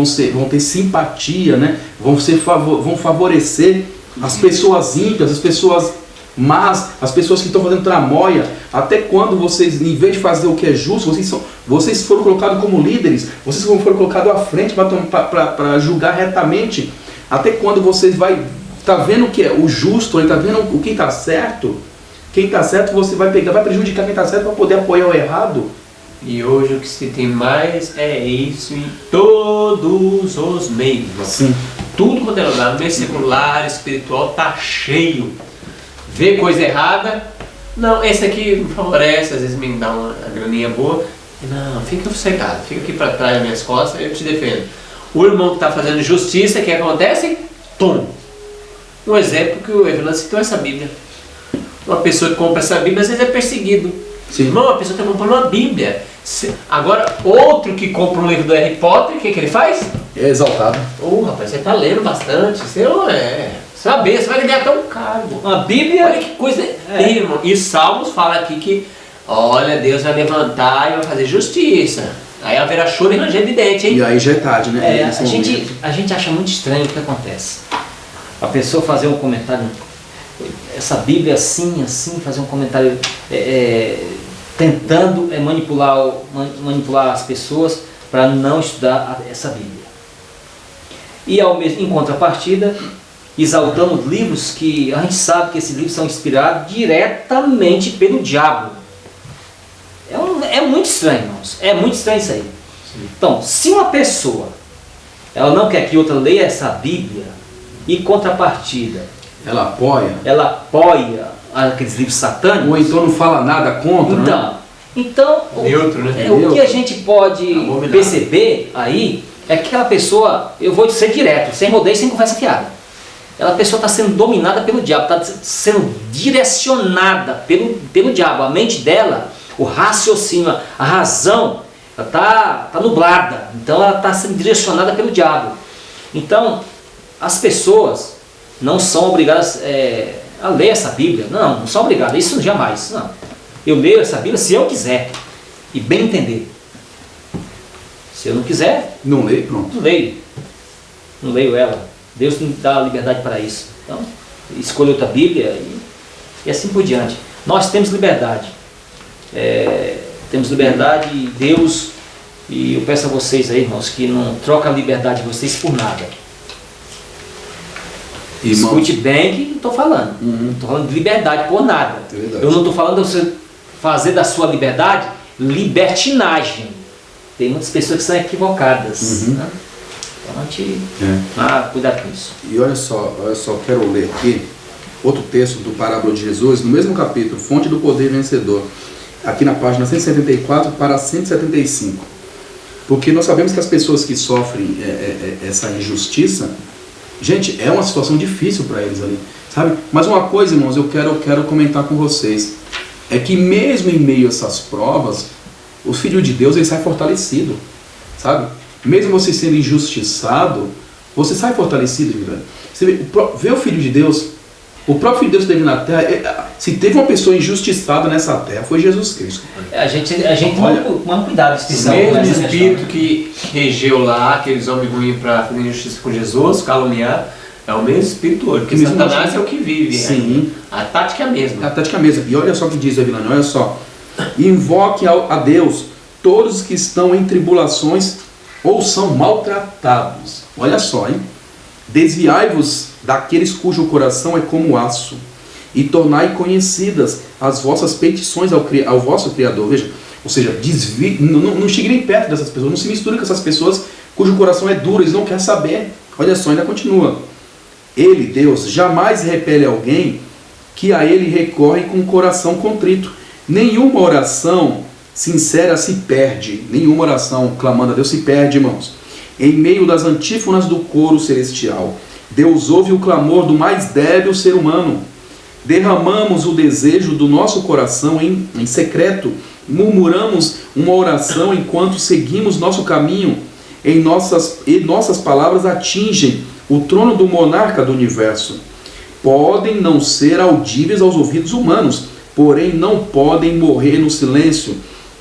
ter simpatia, Vão favorecer as pessoas ímpias, as pessoas más, as pessoas que estão fazendo tramóia? Até quando vocês, em vez de fazer o que é justo, vocês foram colocados como líderes, vocês foram colocados à frente para julgar retamente? Até quando vocês tá vendo o que é o justo, tá vendo o que está certo? Quem está certo você vai prejudicar quem está certo para poder apoiar o errado. E hoje o que se tem mais é isso em todos os meios. Sim. Tudo quanto é lugar, meio secular, espiritual, tá cheio. Vê coisa errada, não, esse aqui me favorece, às vezes me dá uma graninha boa. Não, fica sossegado, fica aqui para trás das minhas costas, eu te defendo. O irmão que está fazendo justiça, o que acontece? Tom. Um exemplo que o Evelyn citou essa Bíblia. Uma pessoa que compra essa Bíblia às vezes é perseguido. Sim. Irmão, a pessoa está comprando uma Bíblia. Agora, outro que compra um livro do Harry Potter, o que ele faz? É exaltado. Rapaz, você está lendo bastante. Você não é. Saber, você vai ganhar até um cargo. Uma Bíblia. Olha que coisa. Irmão. E Salmos fala aqui que, olha, Deus vai levantar e vai fazer justiça. Aí haverá choro e ranger de dente, hein? E aí já é tarde, A gente acha muito estranho o que acontece. A pessoa fazer um comentário, essa Bíblia assim, fazer um comentário tentando manipular as pessoas para não estudar essa Bíblia. E em contrapartida, exaltamos livros que a gente sabe que esses livros são inspirados diretamente pelo diabo. É muito estranho, irmãos. É muito estranho isso aí. Então, se uma pessoa ela não quer que outra leia essa Bíblia, e contrapartida, Ela apoia. ela apoia aqueles livros satânicos. Ou então não fala nada contra, né? Então, Neutro, né? o que a gente pode Abominável. perceber aí é que aquela pessoa, eu vou ser direto, sem rodeio, sem conversa fiada. Aquela pessoa está sendo dominada pelo diabo, está sendo direcionada pelo diabo. A mente dela, o raciocínio, a razão, ela está nublada. Então ela está sendo direcionada pelo diabo. Então, as pessoas não são obrigadas a ler essa Bíblia. Não são obrigadas. Isso jamais. Não. Eu leio essa Bíblia se eu quiser e bem entender. Se eu não quiser, Não lê, pronto. não leio. Não leio ela. Deus me dá liberdade para isso. Então, escolho outra Bíblia e assim por diante. Nós temos liberdade. Temos liberdade e Deus, e eu peço a vocês aí, irmãos, que não troquem a liberdade de vocês por nada. Irmãos, Escute bem que não estou falando. Não estou falando de liberdade por nada. É verdade. Eu não estou falando de você fazer da sua liberdade libertinagem. Tem muitas pessoas que são equivocadas. Né? Então a gente cuidado com isso. E olha só, quero ler aqui outro texto do Parábola de Jesus, no mesmo capítulo, Fonte do Poder Vencedor, aqui na página 174 para 175. Porque nós sabemos que as pessoas que sofrem essa injustiça, gente, é uma situação difícil para eles ali, sabe? Mas uma coisa, irmãos, eu quero comentar com vocês, é que mesmo em meio a essas provas, o Filho de Deus ele sai fortalecido, sabe? Mesmo você sendo injustiçado, você sai fortalecido, velho. Você vê o Filho de Deus, o próprio Filho de Deus que esteve na terra, se teve uma pessoa injustiçada nessa terra, foi Jesus Cristo. A gente toma cuidado O especial. mesmo com essa espírito questão. que regeu lá, aqueles homens ruins para fazer injustiça com Jesus, caluniar, é o mesmo espírito hoje. Porque Mesmo Satanás hoje. é o que vive. Sim. A tática é a mesma. A tática mesmo. E olha só o que diz a Vilânia, olha só. Invoque a Deus todos os que estão em tribulações ou são maltratados. Olha só, hein? Desviai-vos daqueles cujo coração é como aço, e tornai conhecidas as vossas petições ao vosso Criador. Veja, ou seja, não chegue nem perto dessas pessoas, não se misture com essas pessoas cujo coração é duro, eles não querem saber. Olha só, ainda continua. Ele, Deus, jamais repele alguém que a ele recorre com o coração contrito. Nenhuma oração sincera se perde, nenhuma oração clamando a Deus se perde, irmãos. Em meio das antífonas do coro celestial, Deus ouve o clamor do mais débil ser humano. Derramamos o desejo do nosso coração em secreto, murmuramos uma oração enquanto seguimos nosso caminho, e nossas palavras atingem o trono do monarca do universo. Podem não ser audíveis aos ouvidos humanos, porém não podem morrer no silêncio,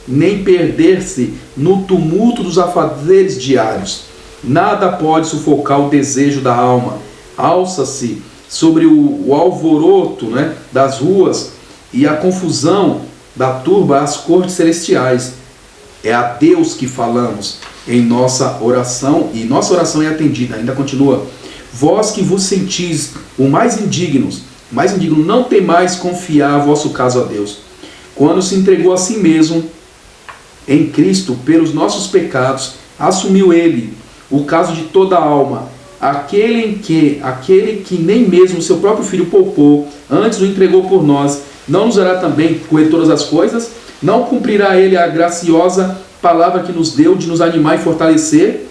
nem perder-se no tumulto dos afazeres diários. Nada pode sufocar o desejo da alma. Alça-se sobre o alvoroto, né, das ruas e a confusão da turba as cortes celestiais. É a Deus que falamos em nossa oração, e nossa oração é atendida. Ainda continua. Vós que vos sentis o mais indigno, não temais confiar vosso caso a Deus. Quando se entregou a si mesmo em Cristo pelos nossos pecados, assumiu ele o caso de toda a alma, aquele que nem mesmo seu próprio filho poupou, antes o entregou por nós, não nos dará também com ele todas as coisas? Não cumprirá ele a graciosa palavra que nos deu de nos animar e fortalecer?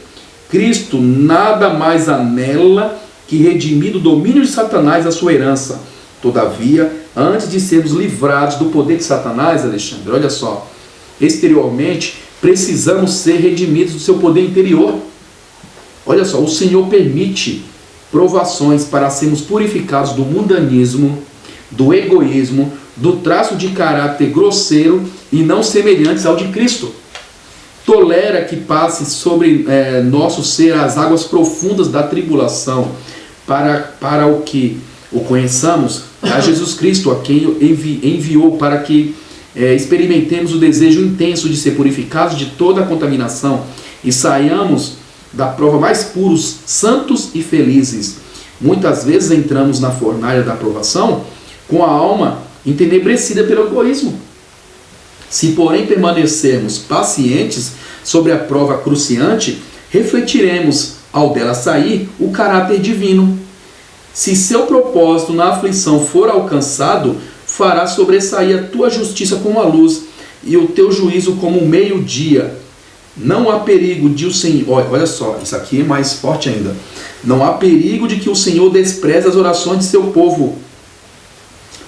Cristo nada mais anela que redimir do domínio de Satanás a sua herança. Todavia, antes de sermos livrados do poder de Satanás, Alexandre, olha só, exteriormente precisamos ser redimidos do seu poder interior. Olha só, o Senhor permite provações para sermos purificados do mundanismo, do egoísmo, do traço de caráter grosseiro e não semelhantes ao de Cristo. Tolera que passe sobre nosso ser as águas profundas da tribulação, para o que o conheçamos, a Jesus Cristo, a quem enviou para que experimentemos o desejo intenso de ser purificados de toda a contaminação e saiamos da prova mais puros, santos e felizes. Muitas vezes entramos na fornalha da aprovação com a alma entenebrecida pelo egoísmo. Se, porém, permanecermos pacientes sobre a prova cruciante, refletiremos, ao dela sair, o caráter divino. Se seu propósito na aflição for alcançado, fará sobressair a tua justiça como a luz e o teu juízo como o meio-dia. Não há perigo de o Senhor... Olha só, isso aqui é mais forte ainda. Não há perigo de que o Senhor despreze as orações de seu povo.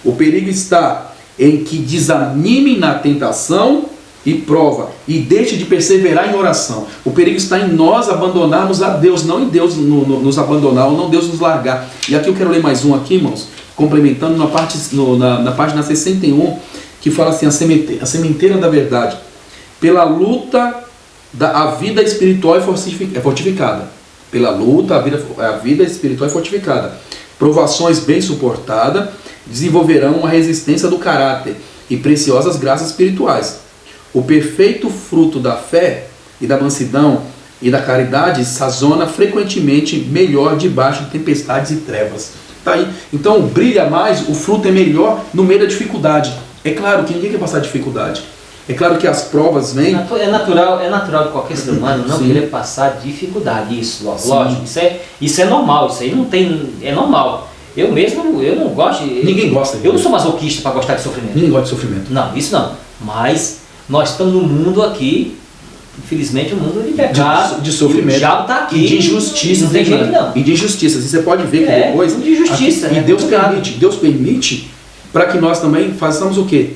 O perigo está em que desanime na tentação e prova, e deixe de perseverar em oração. O perigo está em nós abandonarmos a Deus, não em Deus nos abandonar, ou não Deus nos largar. E aqui eu quero ler mais um aqui, irmãos, complementando na página 61, que fala assim, a sementeira da verdade. Pela luta, a vida espiritual é fortificada. Pela luta, a vida espiritual é fortificada. Provações bem suportadas desenvolverão a resistência do caráter e preciosas graças espirituais. O perfeito fruto da fé e da mansidão e da caridade sazona frequentemente melhor debaixo de tempestades e trevas. Tá aí. Então brilha mais, o fruto é melhor no meio da dificuldade. É claro que ninguém quer passar dificuldade. É claro que as provas vêm... É natural de qualquer ser humano não Sim. querer passar dificuldade. Isso, Sim. lógico. Isso é normal. Isso aí não tem... É normal. Eu não gosto... Ninguém gosta. Eu não sou masoquista para gostar de sofrimento. Ninguém gosta de sofrimento. Não, isso não. Mas nós estamos no mundo aqui, infelizmente, um mundo de pecado. De sofrimento. E o diabo está aqui. E de injustiça. Não tem jeito não. E de injustiças. E você pode ver que depois... de injustiça. Aqui, e Deus permite para que nós também façamos o quê?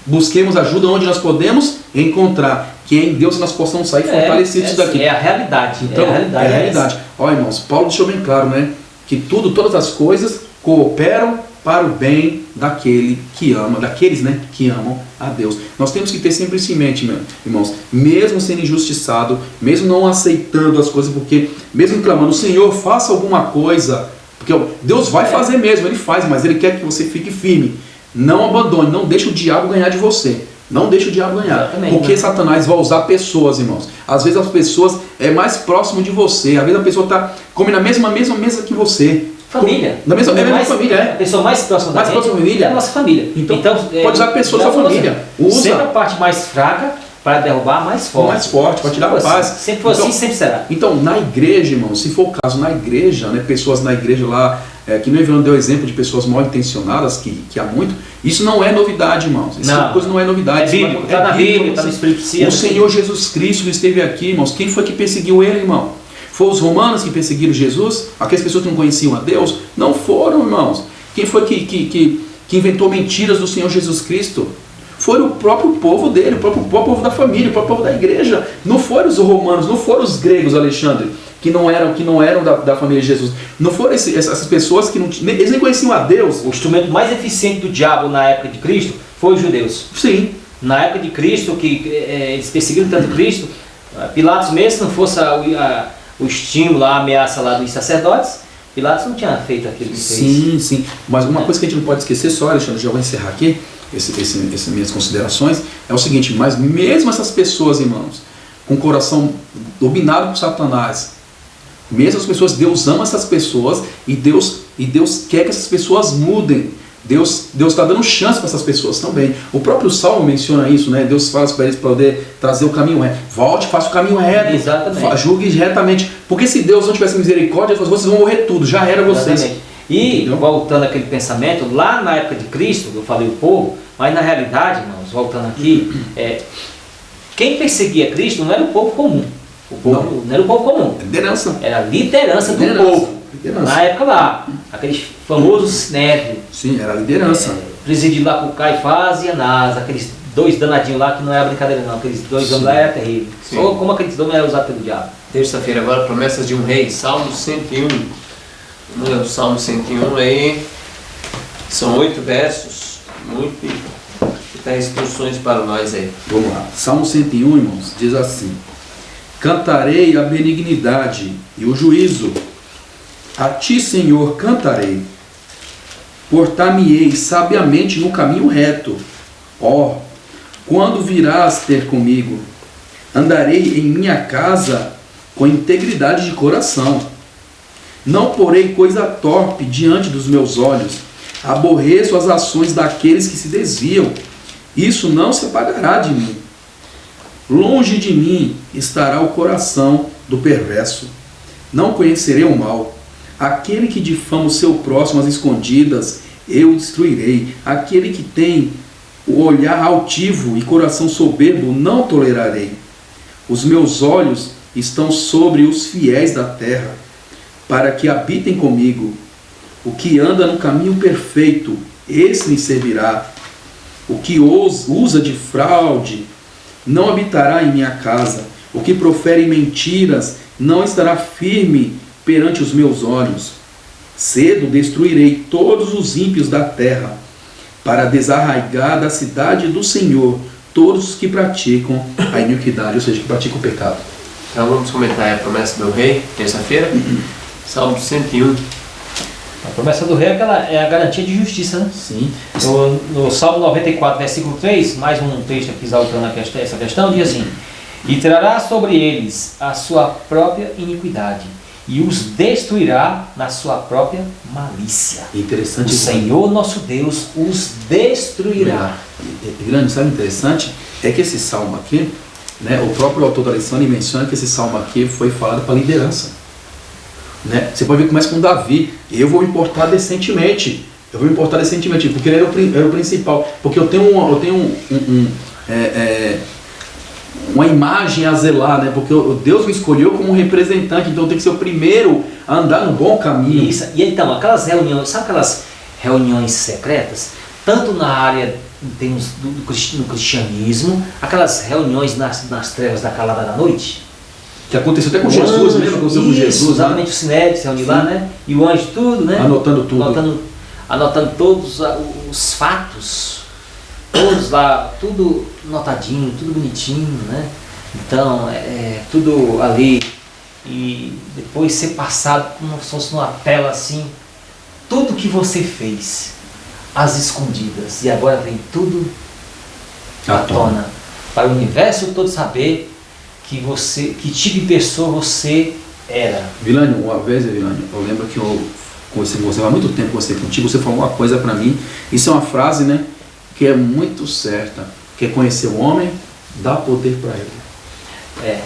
Busquemos ajuda onde nós podemos encontrar. Que é em Deus nós possamos sair fortalecidos daqui. É a realidade. Então, é a realidade. Olha, irmãos, Paulo deixou bem claro, né? Que todas as coisas cooperam para o bem daquele que ama, daqueles, né, que amam a Deus. Nós temos que ter sempre isso em mente, irmãos. Mesmo sendo injustiçado, mesmo não aceitando as coisas, porque mesmo clamando, Senhor, faça alguma coisa, porque Deus vai fazer mesmo, Ele faz, mas Ele quer que você fique firme. Não abandone, não deixe o diabo ganhar de você. Não deixe o diabo ganhar. Exatamente, porque Satanás vai usar pessoas, irmãos. Às vezes as pessoas é mais próximo de você. Às vezes a pessoa come na mesma mesa que você. Família. Na mesma família, A pessoa mais próxima da família é a nossa família. Então pode usar pessoas da família. Usa sempre a parte mais fraca para derrubar a mais forte. Mais forte, para tirar a paz. Sempre foi assim, sempre será. Então, na igreja, irmão, se for o caso, na igreja, né, pessoas na igreja lá, que no Evangelho deu exemplo de pessoas mal intencionadas, que há muito, isso não é novidade, irmãos. Isso não é novidade. É bíblico, está na Bíblia, está no Espírito Santo. O Senhor Jesus Cristo esteve aqui, irmãos. Quem foi que perseguiu Ele, irmão? Foram os romanos que perseguiram Jesus? Aquelas pessoas que não conheciam a Deus? Não foram, irmãos. Quem foi que inventou mentiras do Senhor Jesus Cristo? Foi o próprio povo dele, o próprio povo da família, o próprio povo da igreja. Não foram os romanos, não foram os gregos, Alexandre, que não eram da família de Jesus. Não foram essas pessoas que eles nem conheciam a Deus. O instrumento mais eficiente do diabo na época de Cristo foi os judeus. Sim. Na época de Cristo, que eles perseguiram tanto Cristo, Pilatos mesmo, se não fosse o estímulo, a ameaça lá dos sacerdotes, Pilatos não tinha feito aquilo que fez. Sim. Mas uma coisa que a gente não pode esquecer, só, Alexandre, já vou encerrar aqui, essas minhas considerações, é o seguinte, mas mesmo essas pessoas, irmãos, com o coração dominado por Satanás, mesmo as pessoas, Deus ama essas pessoas e Deus quer que essas pessoas mudem. Deus está dando chance para essas pessoas também. O próprio Salmo menciona isso, né? Deus fala para eles poder trazer o caminho reto. Volte, faça o caminho reto. Exatamente. Julgue retamente. Porque se Deus não tivesse misericórdia, vocês vão morrer tudo. Já era vocês. Exatamente. E, entendeu? Voltando àquele pensamento, lá na época de Cristo, eu falei o povo, mas na realidade, irmãos, voltando aqui, quem perseguia Cristo não era o povo comum. Não era o povo comum. Liderança. Era a liderança do povo. Na época lá, aqueles famosos Sinédrio. Sim, era a liderança. Presidido lá por Caifás e Anás, aqueles dois danadinhos lá, que não era brincadeira não, aqueles dois homens lá era terrível. Só como aqueles homens eram usados pelo diabo. Terça-feira agora, promessas de um rei, Salmo 101. Vamos ler o Salmo 101 aí. São 8 versos, muito que tem instruções para nós aí. Vamos lá. Salmo 101, irmãos, diz assim: Cantarei a benignidade e o juízo. A ti, Senhor, cantarei. Portar-me-ei sabiamente no caminho reto. Ó, quando virás ter comigo? Andarei em minha casa com integridade de coração. Não porei coisa torpe diante dos meus olhos. Aborreço as ações daqueles que se desviam. isso não se apagará de mim. Longe de mim estará o coração do perverso. Não conhecerei o mal. Aquele que difama o seu próximo às escondidas, eu o destruirei. Aquele que tem o olhar altivo e coração soberbo, não tolerarei. Os meus olhos estão sobre os fiéis da terra, para que habitem comigo. O que anda no caminho perfeito, esse me servirá. O que usa de fraude não habitará em minha casa. O que profere mentiras não estará firme perante os meus olhos. Cedo destruirei todos os ímpios da terra, para desarraigar da cidade do Senhor todos os que praticam a iniquidade, ou seja, que praticam o pecado. Então vamos comentar a promessa do rei, terça-feira. Salmo 101. A promessa do rei é a garantia de justiça, né? Sim. No Salmo 94, versículo 3, mais um texto aqui exaltando essa questão, diz assim: e trará sobre eles a sua própria iniquidade, e os destruirá na sua própria malícia. Interessante. O Senhor nosso Deus os destruirá. Grande, sabe, interessante é que esse salmo aqui, né, o próprio autor da lição ele menciona que esse salmo aqui foi falado para liderança, né? Você pode ver que começa com Davi. Eu vou me importar decentemente. Porque ele era o principal. Porque eu tenho uma imagem a zelar, né? Porque Deus me escolheu como representante, então eu tenho que ser o primeiro a andar no bom caminho. Isso. E então, aquelas reuniões, sabe aquelas reuniões secretas? Tanto na área no cristianismo, aquelas reuniões nas trevas da calada da noite. Que aconteceu até com Jesus, lembra? Aconteceu com Jesus. Exatamente, o Sinédrio se reuniu lá, né? E o anjo tudo, né? Anotando tudo. Anotando todos os fatos, todos lá, tudo notadinho, tudo bonitinho, né? Então, tudo ali. E depois ser passado como se fosse numa tela assim, tudo que você fez, às escondidas. E agora vem tudo à tona, para o universo todo saber que tipo de pessoa você era. Vilânio, uma vez, Vilânio, eu lembro que eu conversei com você, há muito tempo conversei contigo, você falou uma coisa para mim, isso é uma frase, né, que é muito certa, que é conhecer o homem, dá poder para ele.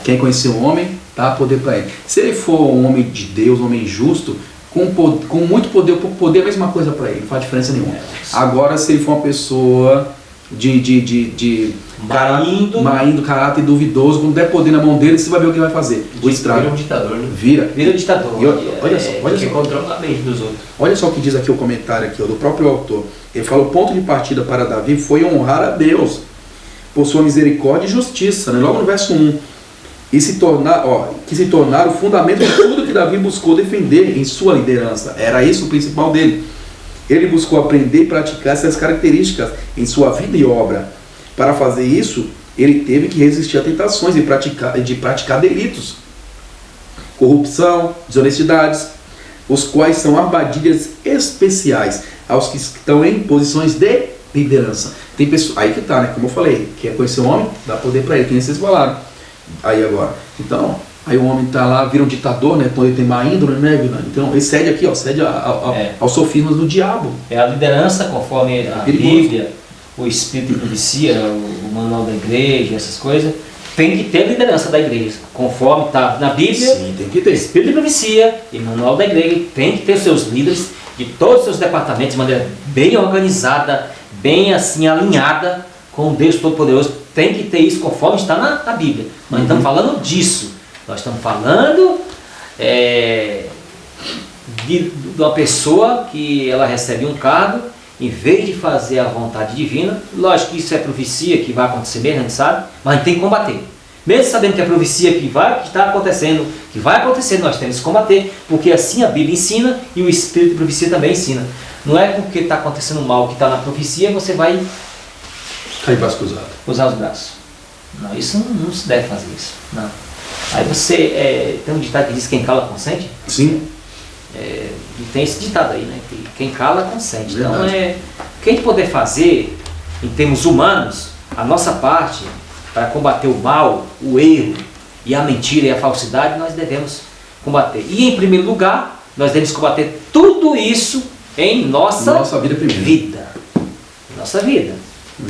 Quem conhecer o homem, dá poder para ele. Se ele for um homem de Deus, um homem justo, com muito poder, pouco poder é a mesma coisa para ele, não faz diferença nenhuma. Agora, se ele for uma pessoa Maindo, caráter duvidoso, quando der poder na mão dele, você vai ver o que vai fazer. O estrago. Vira um ditador, né? Vira um ditador. Olha só. Que controla a mente dos outros. Olha só o que diz aqui o comentário aqui, do próprio autor. Ele fala: o ponto de partida para Davi foi honrar a Deus por sua misericórdia e justiça, né? Logo no verso 1. E que se tornar o fundamento de tudo que Davi buscou defender em sua liderança. Era isso o principal dele. Ele buscou aprender e praticar essas características em sua vida e obra. Para fazer isso, ele teve que resistir a tentações de praticar delitos, corrupção, desonestidades, os quais são armadilhas especiais aos que estão em posições de liderança. Tem pessoas, aí que tá, né? Como eu falei, quer conhecer o homem, dá poder para ele, que nem vocês falaram. Aí agora, então, aí o homem tá lá, vira um ditador, né? Quando ele tem má índole, né, Vilânio? Então ele cede aqui, ó, cede aos sofismas do diabo. É a liderança, conforme a Bíblia, o Espírito de Profecia, o manual da igreja, essas coisas, tem que ter a liderança da igreja, conforme está na Bíblia. Sim, tem que ter. Espírito de Profecia e manual da igreja tem que ter os seus líderes de todos os seus departamentos de maneira bem organizada, bem assim alinhada com o Deus Todo-Poderoso. Tem que ter isso conforme está na Bíblia. Nós estamos falando disso. Nós estamos falando de uma pessoa que ela recebe um cargo, em vez de fazer a vontade divina. Lógico que isso é profecia que vai acontecer mesmo, a gente sabe, mas a gente tem que combater. Mesmo sabendo que é profecia que está acontecendo, que vai acontecer, nós temos que combater, porque assim a Bíblia ensina e o Espírito de Profecia também ensina. Não é porque está acontecendo mal que está na profecia, você vai cair braço cruzado, usar os braços. Não, isso não se deve fazer isso. Não. Aí você tem um ditado que diz: quem cala consente. Sim. E tem esse ditado aí, né? Que quem cala consente. Verdade. Então o que a gente poder fazer em termos humanos, a nossa parte para combater o mal, o erro e a mentira e a falsidade, nós devemos combater. E em primeiro lugar, nós devemos combater tudo isso em nossa vida primeiro. Nossa vida.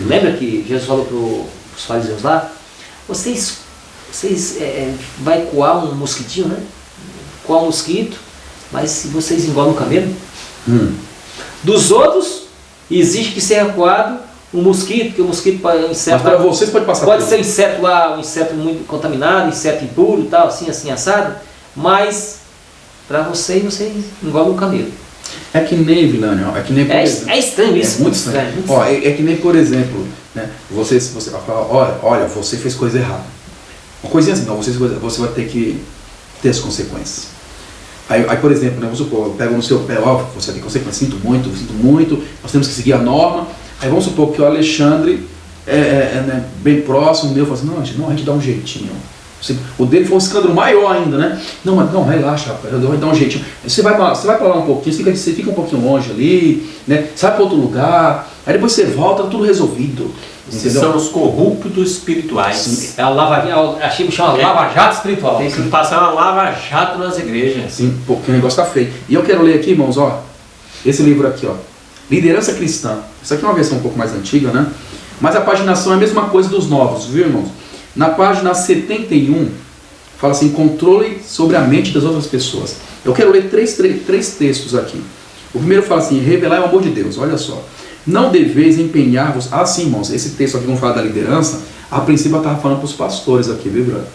Lembra que Jesus falou para os fariseus lá? Vocês vai coar um mosquitinho, né? Coar um mosquito, mas se vocês engolam o camelo. Dos outros, exige que seja coado um mosquito, que o mosquito pode um inseto. Mas para vocês pode passar. Pode ser inseto lá, um inseto muito contaminado, inseto impuro, tal, assim, assado. Mas para vocês engolam o camelo. É que nem, Vilânio, é que nem, por exemplo, é estranho isso. é muito estranho. Ó, é que nem, por exemplo, né, você vai falar, olha, você fez coisa errada. Uma coisinha assim, não, você vai ter que ter as consequências. Aí, por exemplo, né, vamos supor, eu pego no seu pé, ó, você vai ter consequências, sinto muito, nós temos que seguir a norma. Aí vamos supor que o Alexandre né, bem próximo meu, fala assim, não, a gente dá um jeitinho. O dele foi um escândalo maior ainda, né? Não, relaxa, rapaz, eu vou dar um jeitinho. Você vai pra lá um pouquinho, você fica um pouquinho longe ali, né? Sai para outro lugar, aí depois você volta, tá tudo resolvido. Entendeu? São os corruptos espirituais. Sim. É a achei que chama lava-jato espiritual. Tem que passar uma lava-jato nas igrejas. Sim, porque o negócio tá feio. E eu quero ler aqui, irmãos, ó, esse livro aqui, ó, Liderança Cristã. Isso aqui é uma versão um pouco mais antiga, né? Mas a paginação é a mesma coisa dos novos, viu, irmãos? Na página 71, fala assim, controle sobre a mente das outras pessoas. Eu quero ler três textos aqui. O primeiro fala assim, revelar o amor de Deus, olha só. Não deveis empenhar-vos... Ah, sim, irmãos, esse texto aqui, vamos falar da liderança, a princípio eu estava falando para os pastores aqui, viu, brother?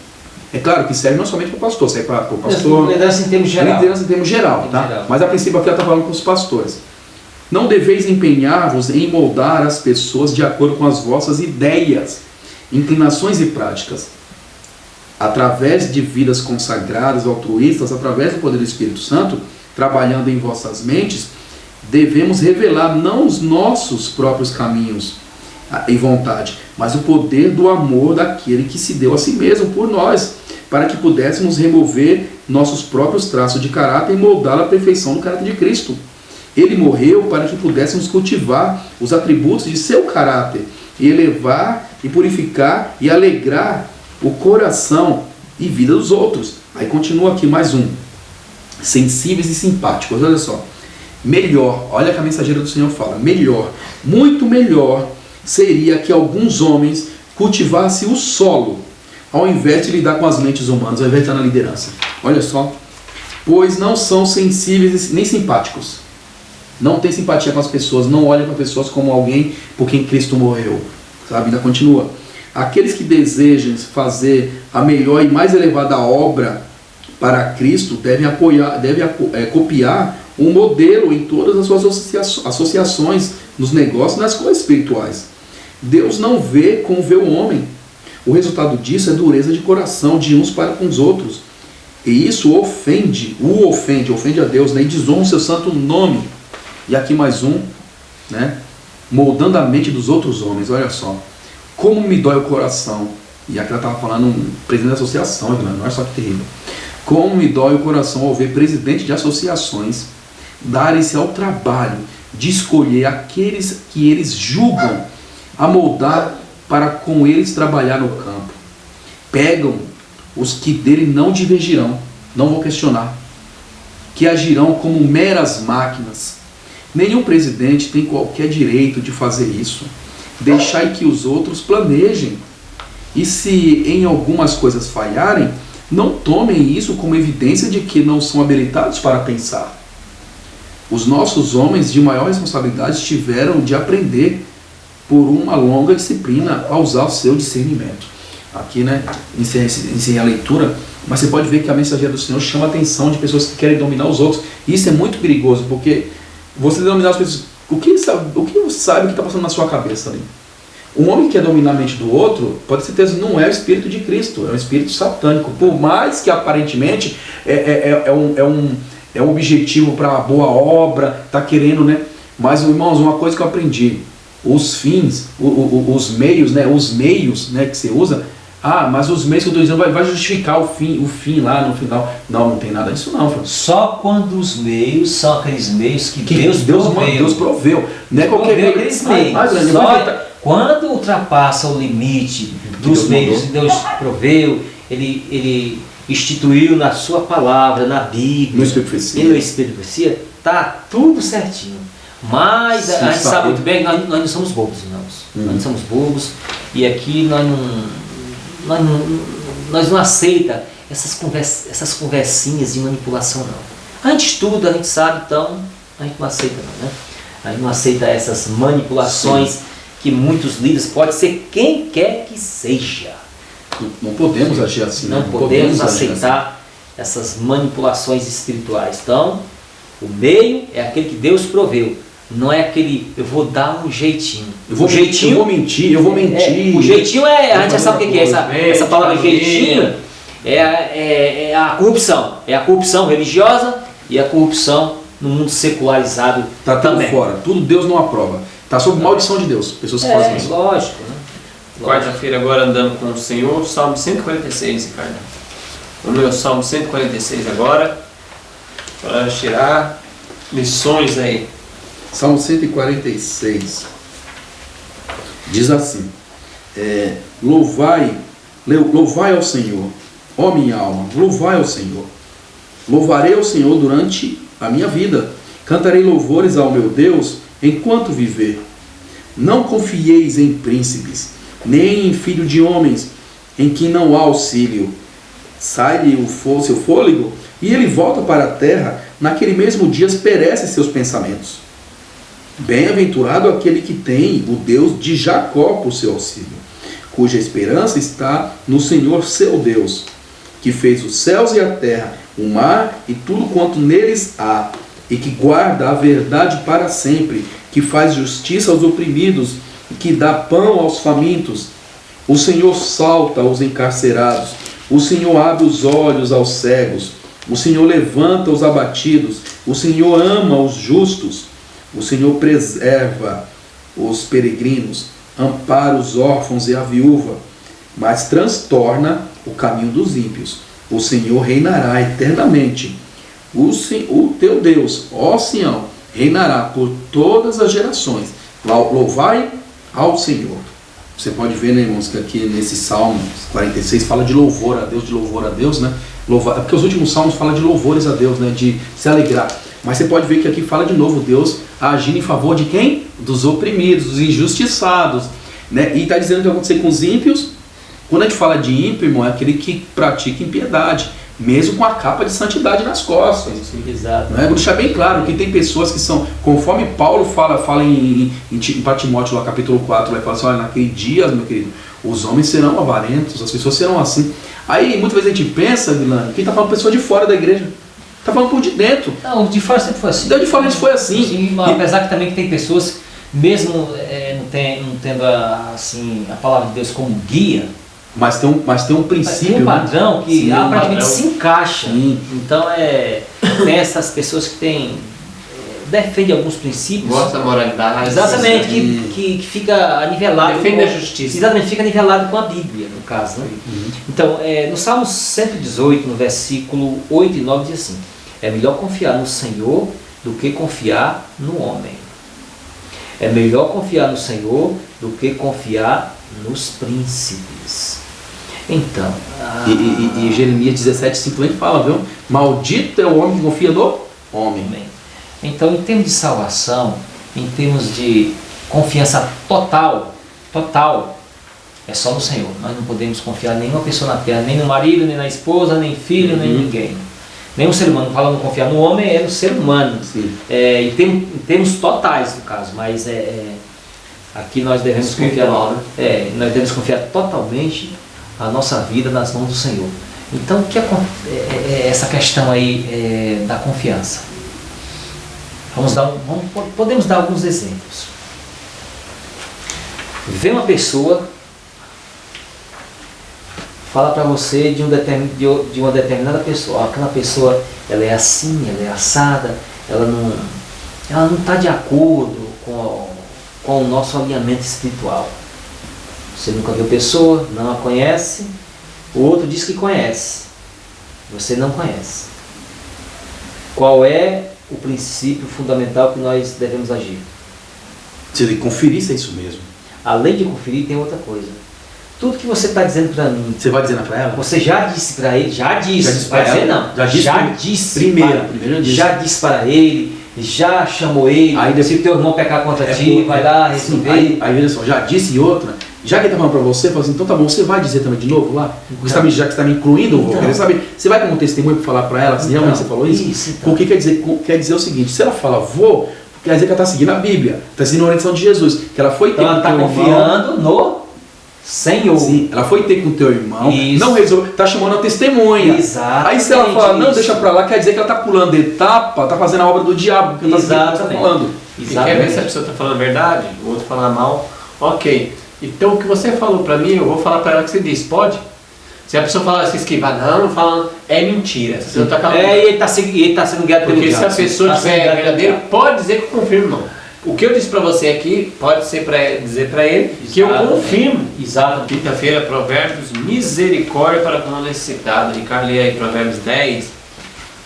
É claro que serve não somente para o pastor, serve para o pastor... Liderança em termos geral. Liderança em termos geral, tá? Geral. Mas a princípio aqui ela está falando para os pastores. Não deveis empenhar-vos em moldar as pessoas de acordo com as vossas ideias, inclinações e práticas, através de vidas consagradas, altruístas, através do poder do Espírito Santo, trabalhando em vossas mentes, devemos revelar não os nossos próprios caminhos e vontade, mas o poder do amor daquele que se deu a si mesmo por nós, para que pudéssemos remover nossos próprios traços de caráter e moldá-lo à perfeição do caráter de Cristo. Ele morreu para que pudéssemos cultivar os atributos de seu caráter e elevar e purificar e alegrar o coração e vida dos outros. Aí continua aqui mais um. Sensíveis e simpáticos, olha só. Melhor, olha que a mensageira do Senhor fala, melhor, muito melhor seria que alguns homens cultivassem o solo, ao invés de lidar com as mentes humanas, ao invés de estar na liderança. Olha só. Pois não são sensíveis nem simpáticos. Não tem simpatia com as pessoas, não olham para pessoas como alguém por quem Cristo morreu. Sabe? Ainda continua. Aqueles que desejam fazer a melhor e mais elevada obra para Cristo devem copiar um modelo em todas as suas associações, nos negócios e nas coisas espirituais. Deus não vê como vê o homem. O resultado disso é dureza de coração de uns para com os outros. E isso ofende a Deus, né? E desonra o seu santo nome. E aqui mais um, né? Moldando a mente dos outros homens, olha só. Como me dói o coração. E aqui ela estava falando um presidente da associação, não é só que terrível. Como me dói o coração ao ver presidente de associações darem-se ao trabalho de escolher aqueles que eles julgam a moldar para com eles trabalhar no campo. Pegam os que dele não divergirão, não vou questionar, que agirão como meras máquinas. Nenhum presidente tem qualquer direito de fazer isso. Deixai que os outros planejem. E se em algumas coisas falharem, não tomem isso como evidência de que não são habilitados para pensar. Os nossos homens de maior responsabilidade tiveram de aprender por uma longa disciplina a usar o seu discernimento. Aqui, né, encerrei a leitura, mas você pode ver que a mensageira do Senhor chama a atenção de pessoas que querem dominar os outros. E isso é muito perigoso, porque você dominar as pessoas, o que você sabe o que está passando na sua cabeça ali? Um homem que quer dominar a mente do outro, pode ter certeza, não é o Espírito de Cristo, é um espírito satânico. Por mais que aparentemente é um objetivo para boa obra, está querendo, né? Mas, irmãos, uma coisa que eu aprendi, os fins, os meios, né? Os meios, né, que você usa, mas os meios que eu estou dizendo vai justificar o fim lá no final. Não tem nada disso não, Francisco. Só quando os meios são aqueles meios que Deus proveu. Não é qualquer meio. Aqueles meios. Quando ultrapassa o limite dos meios que Deus proveu, Ele instituiu na sua palavra, na Bíblia, no Espírito de Profecia, está tudo certinho. Mas a gente Sim, sabe muito bem que nós não somos bobos, irmãos. Nós não somos bobos. E aqui nós não aceita essas conversinhas de manipulação, não. A gente estuda, a gente sabe, então a gente não aceita, não, né? A gente não aceita essas manipulações que muitos líderes, pode ser quem quer que seja. Não podemos agir assim, Não né? podemos agir aceitar essas manipulações espirituais. Então, o meio é aquele que Deus proveu. Não é aquele, eu vou dar um jeitinho. Eu vou mentir. O jeitinho a gente já sabe o que é essa palavra jeitinho. É a corrupção. É a corrupção religiosa e a corrupção no mundo secularizado Tá tudo também. fora. Tudo Deus não aprova. Tá sob maldição de Deus. Pessoas que fazem isso. Lógico, né? Quarta-feira agora andando com o Senhor, Salmo 146, Ricardo. O meu Salmo 146 agora, para tirar lições aí. Salmo 146 diz assim: louvai ao Senhor, ó minha alma, louvai ao Senhor. Louvarei ao Senhor durante a minha vida, cantarei louvores ao meu Deus enquanto viver. Não confieis em príncipes, nem em filho de homens, em que não há auxílio. Sai-lhe o seu fôlego, e ele volta para a terra, naquele mesmo dia perecem seus pensamentos. Bem-aventurado aquele que tem o Deus de Jacó por seu auxílio, cuja esperança está no Senhor seu Deus, que fez os céus e a terra, o mar e tudo quanto neles há, e que guarda a verdade para sempre, que faz justiça aos oprimidos, e que dá pão aos famintos. O Senhor salta os encarcerados, o Senhor abre os olhos aos cegos, o Senhor levanta os abatidos, o Senhor ama os justos, o Senhor preserva os peregrinos, ampara os órfãos e a viúva, mas transtorna o caminho dos ímpios. O Senhor reinará eternamente. O teu Deus, ó Sião, reinará por todas as gerações. Louvai ao Senhor. Você pode ver, né, irmãos, que aqui nesse Salmo 46 fala de louvor a Deus, né? Porque os últimos salmos falam de louvores a Deus, né? De se alegrar. Mas você pode ver que aqui fala de novo Deus agindo em favor de quem? Dos oprimidos, dos injustiçados, né? E está dizendo o que vai acontecer com os ímpios. Quando a gente fala de ímpio, irmão, é aquele que pratica impiedade, mesmo com a capa de santidade nas costas. Exato. Né? Vou deixar bem claro que tem pessoas que são, conforme Paulo fala para Timóteo, lá, capítulo 4, vai falar assim: olha, naquele dia, meu querido, os homens serão avarentos, as pessoas serão assim. Aí muitas vezes a gente pensa, Vilano, que está falando pessoa de fora da igreja. Está falando por de dentro. Não, de fora sempre foi assim. De fora foi assim. Sim, apesar que também tem pessoas, mesmo não tendo assim, a palavra de Deus como guia, mas tem um princípio. Tem um padrão que praticamente se encaixa. Sim. Então tem essas pessoas que defendem alguns princípios. Gosta da moralidade. Exatamente, que fica nivelado. Defende a justiça. Exatamente, fica nivelado com a Bíblia, no caso. Né? Então, no Salmo 118, no versículo 8 e 9, diz assim: é melhor confiar no Senhor do que confiar no homem. É melhor confiar no Senhor do que confiar nos príncipes. Então... E Jeremias 17,5 também fala, viu? Maldito é o homem que confia no homem. Então, em termos de salvação, em termos de confiança total, é só no Senhor. Nós não podemos confiar em nenhuma pessoa na terra, nem no marido, nem na esposa, nem filho, nem ninguém. Nem o ser humano. Falando confiar no homem, é no ser humano. Em termos totais, no caso. Mas aqui nós devemos confiar. Nós devemos confiar totalmente a nossa vida nas mãos do Senhor. Então, o que é essa questão aí da confiança? Podemos dar alguns exemplos. Vem uma pessoa, fala para você de uma determinada pessoa. Aquela pessoa, ela é assim, ela é assada, ela não está de acordo com o nosso alinhamento espiritual. Você nunca viu a pessoa, não a conhece, o outro diz que conhece, você não conhece. Qual é o princípio fundamental que nós devemos agir? Você tem que conferir se é isso mesmo. Além de conferir, tem outra coisa. Tudo que você está dizendo para mim, você vai dizendo para ela? Você já disse para ele, já disse para ele, já disse já disse primeiro. já disse para ele, já chamou ele, Aí se teu irmão pecar contra ti, vai lá resolver. Aí olha só, já disse outra, já que ele tá falando pra você, fala assim, então tá bom, você vai dizer também de novo lá? Porque já que você está me incluindo, eu vou querer saber, você vai como testemunho pra falar pra ela se realmente você falou isso? Então. Porque quer dizer o seguinte, se ela fala vou, quer dizer que ela está seguindo a Bíblia, está seguindo a orientação de Jesus, que ela foi ter Então ela com está teu confiando irmão, no Senhor. sim, ela foi ter com o teu irmão, Isso. não resolveu, está chamando a testemunha. Exatamente. Aí se ela fala, não, isso. deixa pra lá, quer dizer que ela está pulando etapa, está fazendo a obra do diabo, porque ela está falando. E quer ver se a pessoa está falando a verdade, o outro falar mal? Ok. Então o que você falou para mim, eu vou falar para ela o que você disse, pode? Se a pessoa falar se esquivar, não, falando, é mentira. Você não tá calando. E ele está sendo guiado pelo Porque se diabo. a pessoa Tá tiver sendo guiado verdadeiro, pelo diabo. pode dizer que eu confirmo, não. O que eu disse para você aqui, pode ser para dizer para ele que eu confirmo. Exato. Quinta-feira, Provérbios, misericórdia para com o necessitado. Ricardo, lê aí Provérbios 10,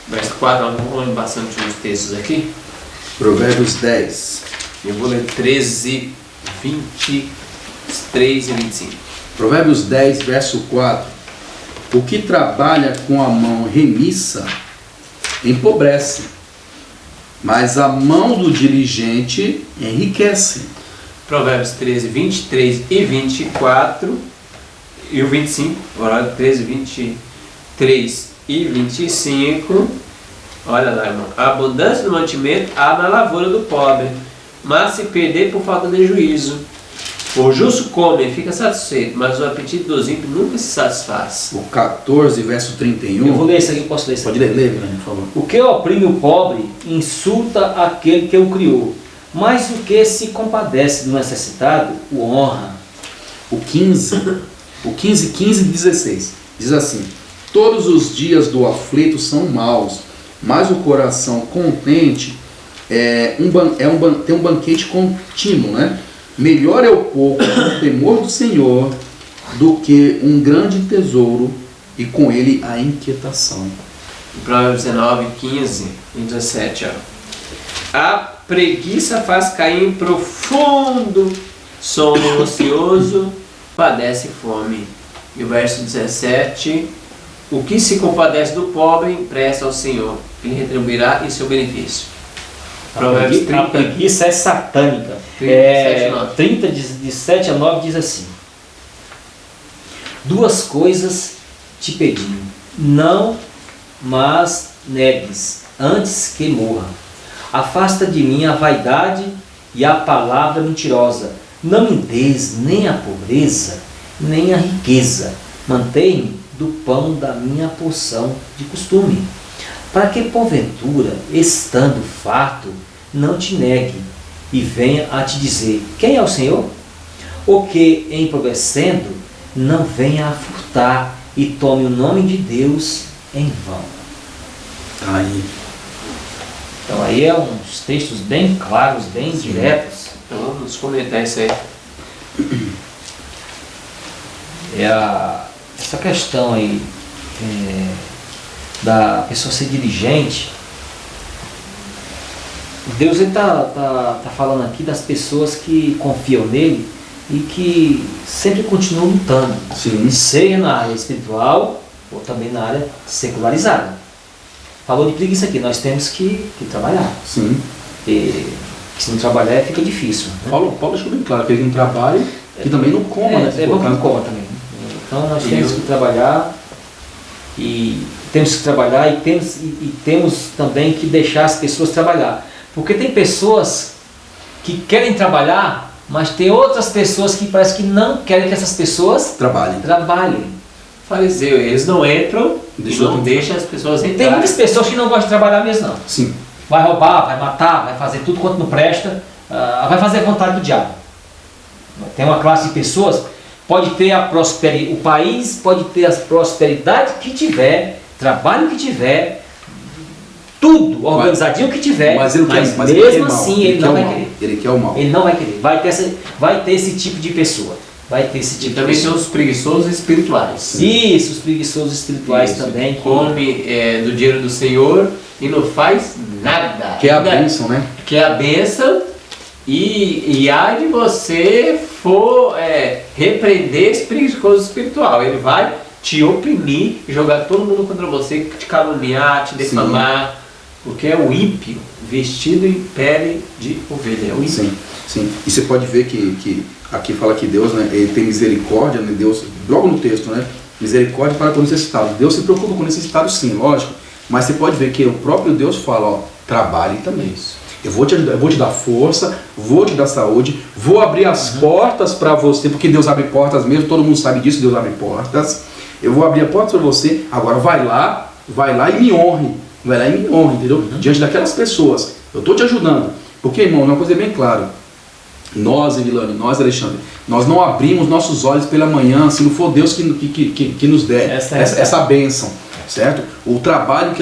verso 4, nós vamos ler bastante uns textos aqui. Provérbios 10. Eu vou ler 13, 23 e 25. Provérbios 10, verso 4. O que trabalha com a mão remissa empobrece, mas a mão do diligente enriquece. Provérbios 13, 23 e 24 e o 25. Horário 13, 23 e 25. Olha lá, irmão. A abundância do mantimento há na lavoura do pobre, mas se perder por falta de juízo. O justo come e fica satisfeito, mas o apetite dos ímpios nunca se satisfaz. O 14, verso 31. Eu vou ler isso aqui, posso ler isso Pode aqui? ler, Guilherme, por favor. O que oprime o pobre insulta aquele que o criou, mas o que se compadece do necessitado o honra. O 15, 15 e 16. Diz assim: todos os dias do aflito são maus, mas o coração contente tem um banquete contínuo, né? Melhor é o pouco o temor do Senhor do que um grande tesouro e com ele a inquietação. Provérbios 19, 15 e 17. Ó. A preguiça faz cair em profundo sono ocioso, padece fome. E o verso 17: o que se compadece do pobre empresta ao Senhor, ele retribuirá em seu benefício. Provérbios 30. A preguiça é satânica. 30, de 7 a 9 diz assim: duas coisas te pedi, não mas negues, antes que morra. Afasta de mim a vaidade e a palavra mentirosa. Não me des nem a pobreza, nem a riqueza. Mantém-me do pão da minha porção de costume, para que porventura, estando farto, não te negue e venha a te dizer: quem é o Senhor? Ou que, empobrecendo, não venha a furtar e tome o nome de Deus em vão. Aí. Então aí é uns textos bem claros, bem diretos. Então vamos comentar isso aí. Essa questão aí da pessoa ser diligente, Deus está falando aqui das pessoas que confiam nele e que sempre continuam lutando, Sim. seja na área espiritual ou também na área secularizada. Falou de preguiça aqui, nós temos que trabalhar. Sim. E se não trabalhar fica difícil. Né? Paulo deixou bem claro que ele não trabalha e também não coma, né? É bom que não coma também. Então nós temos que trabalhar e temos também que deixar as pessoas trabalhar. Porque tem pessoas que querem trabalhar, mas tem outras pessoas que parece que não querem que essas pessoas trabalhem. Fariseu, eles não entram e não eu deixam as pessoas Tem entrarem. muitas pessoas que não gostam de trabalhar mesmo não. Sim. Vai roubar, vai matar, vai fazer tudo quanto não presta, vai fazer a vontade do diabo. Tem uma classe de pessoas, pode ter o país pode ter a prosperidade que tiver, trabalho que tiver, tudo organizadinho que tiver, mas ele quer, mas ele mesmo quer assim mal. ele não vai querer. Ele quer o mal. Ele não vai querer. Vai ter esse tipo de pessoa. Vai ter esse E tipo também de tem pessoa. os preguiçosos espirituais. Isso, os preguiçosos espirituais Isso, também. que come do dinheiro do Senhor e não faz nada. Que é a bênção, né? Que é a bênção. E ai de você for repreender esse preguiçoso espiritual. Ele vai te oprimir, jogar todo mundo contra você, te caluniar, te defamar. Porque é o ímpio vestido em pele de ovelha. É o ímpio. Sim, sim. E você pode ver que aqui fala que Deus, né, ele tem misericórdia, né, Deus, logo no texto, né, misericórdia para com o necessitado. Deus se preocupa com o necessitado, sim, lógico. Mas você pode ver que o próprio Deus fala, ó, trabalhe também. Eu vou te ajudar, eu vou te dar força, vou te dar saúde, vou abrir as portas para você, porque Deus abre portas mesmo, todo mundo sabe disso, Deus abre portas. Eu vou abrir a porta para você, agora vai lá e me honre. Vai lá e me honre, entendeu? Diante daquelas pessoas. Eu estou te ajudando. Porque, irmão, uma coisa é bem clara. Nós, Evilane, nós, Alexandre, nós não abrimos nossos olhos pela manhã se não for Deus que nos der essa bênção, certo? O trabalho,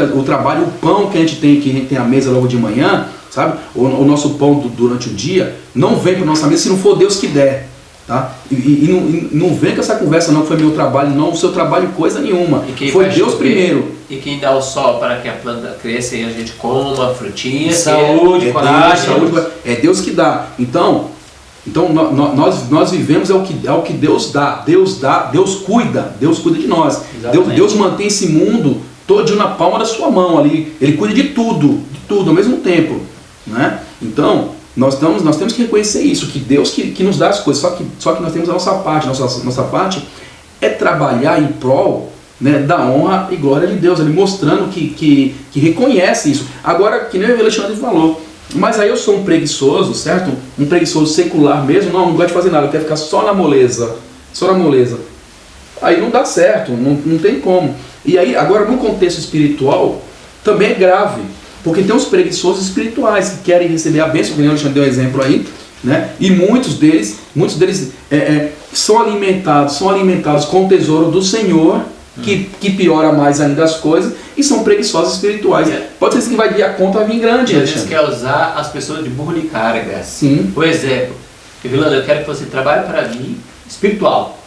o pão que a gente tem à mesa logo de manhã, sabe? O nosso pão durante o dia, não vem para nossa mesa se não for Deus que der. Tá? E não vem com essa conversa não, que foi meu trabalho, não, o seu trabalho coisa nenhuma. Foi Deus primeiro. E quem dá o sol para que a planta cresça e a gente coma frutinha, saúde, coragem. É Deus que dá. Então nós vivemos é o que Deus dá. Deus cuida de nós. Deus mantém esse mundo todo na palma da sua mão ali. Ele cuida de tudo ao mesmo tempo, né? Então nós temos que reconhecer isso, que Deus que nos dá as coisas, só que nós temos a nossa parte. Nossa parte é trabalhar em prol, né, da honra e glória de Deus, ele mostrando que reconhece isso. Agora, que nem o Alexandre falou, mas aí eu sou um preguiçoso, certo? Um preguiçoso secular mesmo, não gosto de fazer nada, eu quero ficar só na moleza. Aí não dá certo, não tem como. E aí, agora no contexto espiritual, também é grave. Porque tem os preguiçosos espirituais que querem receber a bênção, como o Alexandre deu um exemplo aí, né? E muitos deles são alimentados com o tesouro do Senhor, que piora mais ainda as coisas, e são preguiçosos espirituais. Pode ser que vai vir a conta vir grande. Eles querem usar as pessoas de burro de carga. Sim. Por exemplo, Evilane, eu quero que você trabalhe para mim, espiritual.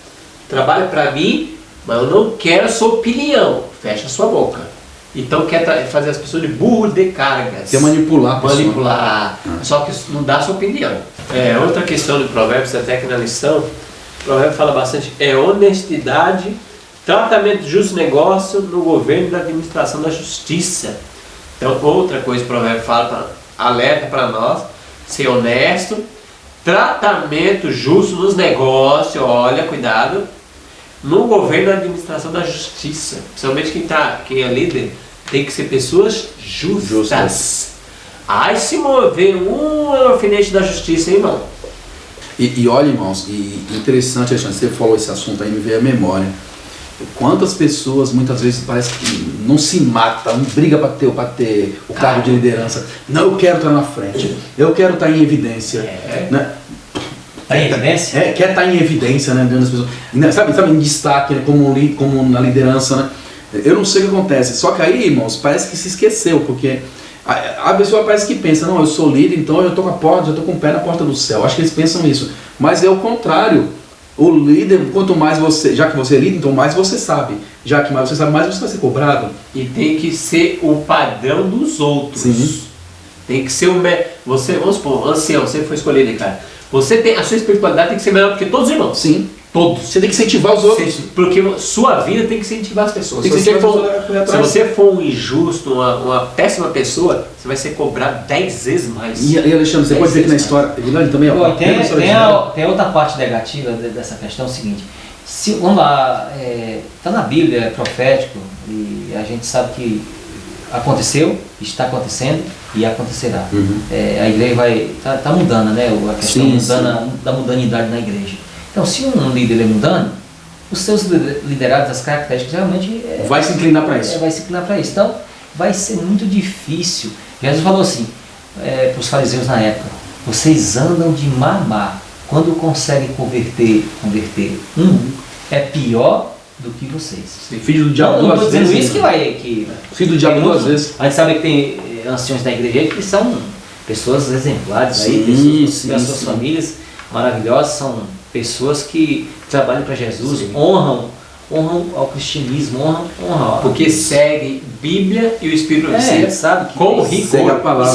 Trabalhe para mim, mas eu não quero a sua opinião. Fecha a sua boca. Então quer fazer as pessoas de burro de cargas. Quer manipular a pessoa. Manipular. Só que não dá a sua opinião. Outra questão de Provérbios, até que na lição, o Provérbio fala bastante, honestidade, tratamento de justo negócio no governo e na administração da justiça. Então outra coisa que o Provérbio fala, alerta para nós, ser honesto, tratamento justo nos negócios, olha, cuidado, no governo e na administração da justiça. Principalmente quem é líder tem que ser pessoas justas. Ai, se mover um alfinete da justiça, hein, irmão? E olha, irmãos, e interessante, Alexandre, você falou esse assunto aí, me veio à memória. Quantas pessoas muitas vezes parece que não se matam, não briga para ter o cargo de liderança. Não, eu quero estar na frente, eu quero estar em evidência. Né? Tá em evidência? Quer estar em evidência, né, das pessoas. Sabe, em destaque, né, como na liderança, né? Eu não sei o que acontece. Só que aí, irmãos, parece que se esqueceu, porque a pessoa parece que pensa, não, eu sou líder, então eu estou com o pé na porta do céu. Acho que eles pensam isso. Mas é o contrário. O líder, quanto mais você, já que você é líder, então mais você sabe. Já que mais você sabe, mais você vai ser cobrado. E tem que ser o padrão dos outros. Sim. Tem que ser vamos supor, ancião, você foi escolhido, cara. A sua espiritualidade tem que ser melhor do que todos os irmãos. Sim. Todos. Você tem que incentivar os outros. Porque sua vida tem que incentivar as pessoas. Tem que Se se você for um injusto, uma péssima pessoa, você vai ser cobrado 10 vezes mais. E Alexandre, você pode ver que na história, também, ó, tem outra parte negativa dessa questão, é o seguinte, vamos lá, está na Bíblia, é profético, e a gente sabe que aconteceu, está acontecendo e acontecerá. A igreja está mudando, né? A questão da mudanidade na igreja. Então, se um líder é mudando, os seus liderados, as características, realmente vai se inclinar para isso. Vai se inclinar para isso. Então, vai ser muito difícil. Jesus falou assim para os fariseus na época: vocês andam de má, quando conseguem converter é pior do que vocês. Filho do diabo não duas vezes. Não isso que filho do diabo duas vezes. A gente sabe que tem anciões da igreja que são pessoas exemplares, suas famílias maravilhosas, são pessoas que trabalham para Jesus, honram honram ao cristianismo, honram Porque segue Bíblia e o Espírito profecia. sabe? Que Com tem- rigor. Segue a palavra.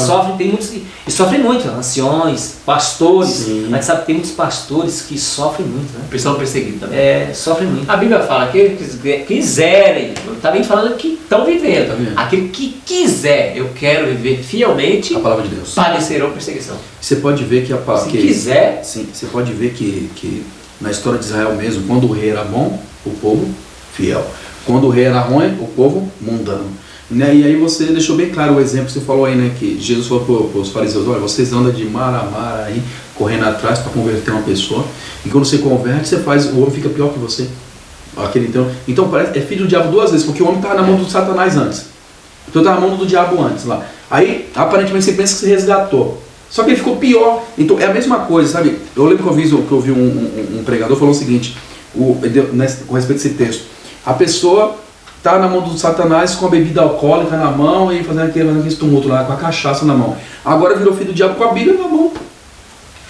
e sofrem muito, anciões, pastores. Sim. A gente sabe que tem muitos pastores que sofrem muito, né? Pessoal perseguido também. Sofrem muito. A Bíblia fala que eles quiserem, não está nem falando que estão vivendo. Tá vendo? Aquele que quiser, eu quero viver fielmente, A palavra de Deus. padecerão perseguição. Você pode ver que a Se quiser, Sim, você pode ver que na história de Israel mesmo, quando o rei era bom, o povo fiel. Quando o rei era ruim, o povo mundano. Né? E aí você deixou bem claro o exemplo que você falou aí, né? Que Jesus falou para os fariseus, olha, vocês andam de mar a mar aí, correndo atrás para converter uma pessoa. E quando você converte, você faz, o homem fica pior que você. Aquele, então parece, é filho do diabo duas vezes, porque o homem estava na mão do Satanás antes. Então estava na mão do diabo antes lá. Aí, aparentemente, você pensa que você resgatou. Só que ele ficou pior. Então é a mesma coisa, sabe? Eu lembro que eu ouvi um pregador falou o seguinte, com respeito a esse texto. A pessoa está na mão do Satanás com a bebida alcoólica na mão e fazendo aquele tumulto lá, com a cachaça na mão. Agora virou filho do diabo com a Bíblia na mão.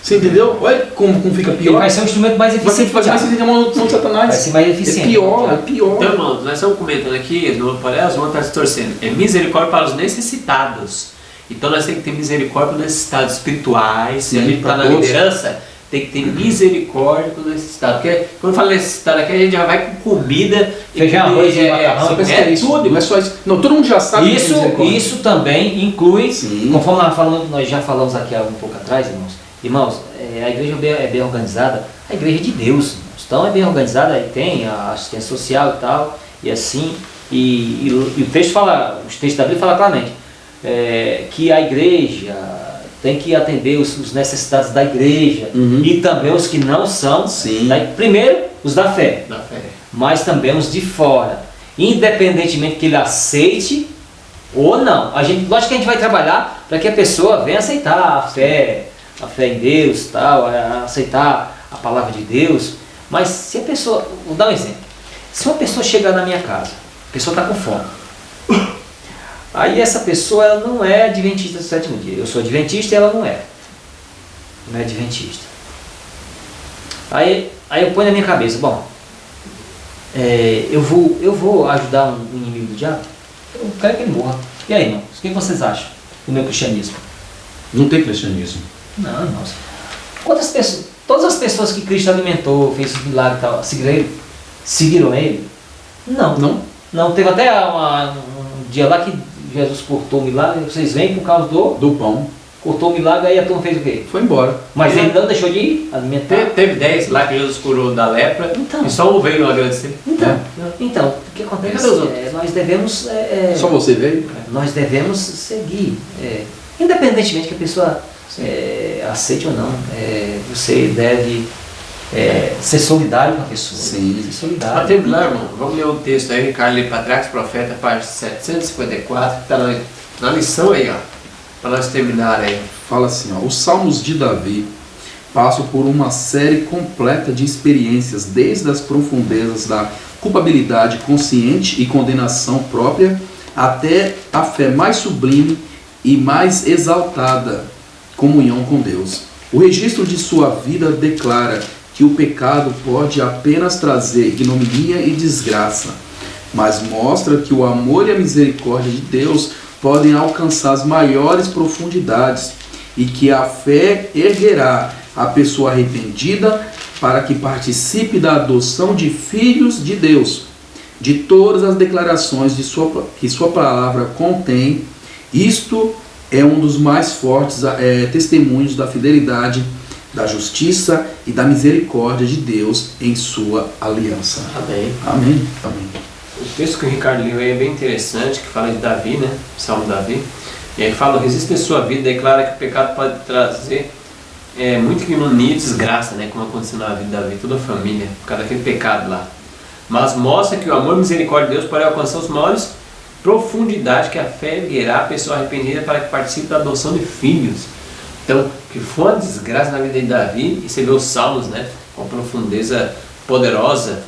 Você entendeu? Olha como fica Ele pior. vai ser um instrumento mais Você eficiente. faz mais na mão do Satanás. Vai ser mais eficiente. É pior, é pior. então, irmãos, nós estamos comentando aqui, os irmãos estão se torcendo. É misericórdia para os necessitados. Então nós temos que ter misericórdia para os necessitados espirituais. Se a Sim, gente está para na todos. liderança, tem que ter misericórdia para os necessitados. Porque quando fala necessitado aqui, a gente já vai com comida, Feijão, arroz e macarrão. Você pensa que é isso? tudo. Não é só isso. Não, todo mundo já sabe que é misericórdia. Isso também inclui, Sim. conforme nós já falamos aqui há um pouco atrás, irmãos. Irmãos, a igreja é bem organizada, a igreja é de Deus, irmãos. Então é bem organizada, tem a assistência social e tal, e assim, e o texto fala, os textos da Bíblia falam claramente, que a igreja tem que atender os necessitados da igreja, Uhum. e também os que não são, Sim. primeiro os da fé, Da fé. mas também os de fora, independentemente que ele aceite ou não. Lógico que a gente vai trabalhar para que a pessoa venha aceitar a fé em Deus, tal, aceitar a palavra de Deus. Mas se a pessoa, vou dar um exemplo, se uma pessoa chegar na minha casa, a pessoa está com fome, aí essa pessoa ela não é adventista do sétimo dia. Eu sou adventista e ela não é adventista. Aí eu ponho na minha cabeça, bom, eu vou ajudar um inimigo do diabo? Eu quero que ele morra. E aí, irmãos, o que vocês acham do meu cristianismo? Não tem cristianismo. Não, irmãos. Quantas pessoas, todas as pessoas que Cristo alimentou, fez milagre e tal, seguiram ele? Não. Não, teve até um dia lá que Jesus cortou o milagre, vocês vêm por causa Do pão. cortou o milagre, aí a turma fez o quê? Foi embora. Mas ele não deixou de alimentar. Teve 10 lá que Jesus curou da lepra, Então. e só um veio agradecer. Então, o que acontece? Cadê os outros? Nós devemos... Só você veio? nós devemos seguir. Independentemente que a pessoa aceite ou não, você deve ser solidário com a pessoa. Sim. Ser Para solidário. terminar, irmão, vamos ler um texto aí, Ricardo, ali para trás, profeta, página 754, que está na lição aí, ó, para nós terminar aí. Fala assim, ó, os Salmos de Davi passam por uma série completa de experiências, desde as profundezas da culpabilidade consciente e condenação própria, até a fé mais sublime e mais exaltada, comunhão com Deus. O registro de sua vida declara que o pecado pode apenas trazer ignominia e desgraça, mas mostra que o amor e a misericórdia de Deus podem alcançar as maiores profundidades e que a fé erguerá a pessoa arrependida para que participe da adoção de filhos de Deus. De todas as declarações que sua palavra contém, isto é um dos mais fortes testemunhos da fidelidade, da justiça e da misericórdia de Deus em sua aliança. Amém. Amém. Amém. O texto que o Ricardo leu aí é bem interessante, que fala de Davi, né? Salmo de Davi. E aí fala, resiste em sua vida, declara que o pecado pode trazer muito ignominia e desgraça, né? Como aconteceu na vida de Davi, toda a família, por causa daquele pecado lá. Mas mostra que o amor e a misericórdia de Deus pode alcançar os maiores profundidades que a fé erguerá a pessoa arrependida para que participe da adoção de filhos. Então, que foi uma desgraça na vida de Davi, e você vê os salmos, né? Com uma profundeza poderosa.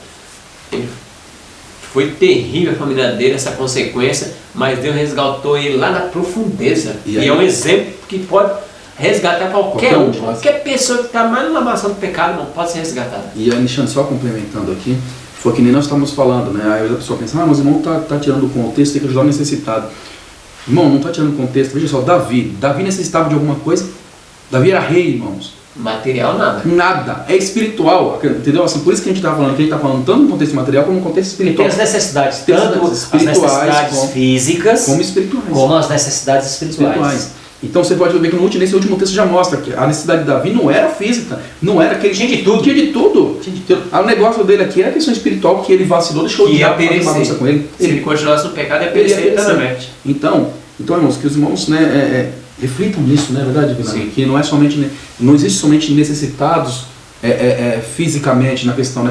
Foi terrível a família dele, essa consequência, mas Deus resgatou ele lá na profundeza. E E aí? é um exemplo que pode resgatar qualquer Qualquer um um. de nós. Qualquer pessoa que está mais na lamação do pecado não pode ser resgatada. E Alexandre, só complementando aqui, foi que nem nós estamos falando, né? Aí a pessoa pensa, mas o irmão tá tirando do contexto, tem que ajudar o necessitado. Irmão, não está tirando do contexto. Veja só, Davi necessitava de alguma coisa? Davi era rei, irmãos. Material nada. Nada. É espiritual, entendeu? Assim, por isso que a gente está falando, que a gente está falando tanto no contexto material como no contexto espiritual. Tem as necessidades, Tem tanto as necessidades físicas como espirituais. como as necessidades espirituais. Então você pode ver que nesse último texto já mostra que a necessidade de Davi não era física, não era que ele tinha de tudo. Tinha de tudo. O negócio dele aqui era a questão espiritual, que ele vacilou, deixou o diabo fazer bagunça com ele. Se ele continuasse no pecado, ia perecer eternamente. Então, irmãos, que os irmãos, né, reflitam nisso, não é verdade, Guilherme? Sim. Que não é somente, não existe somente necessitados fisicamente na questão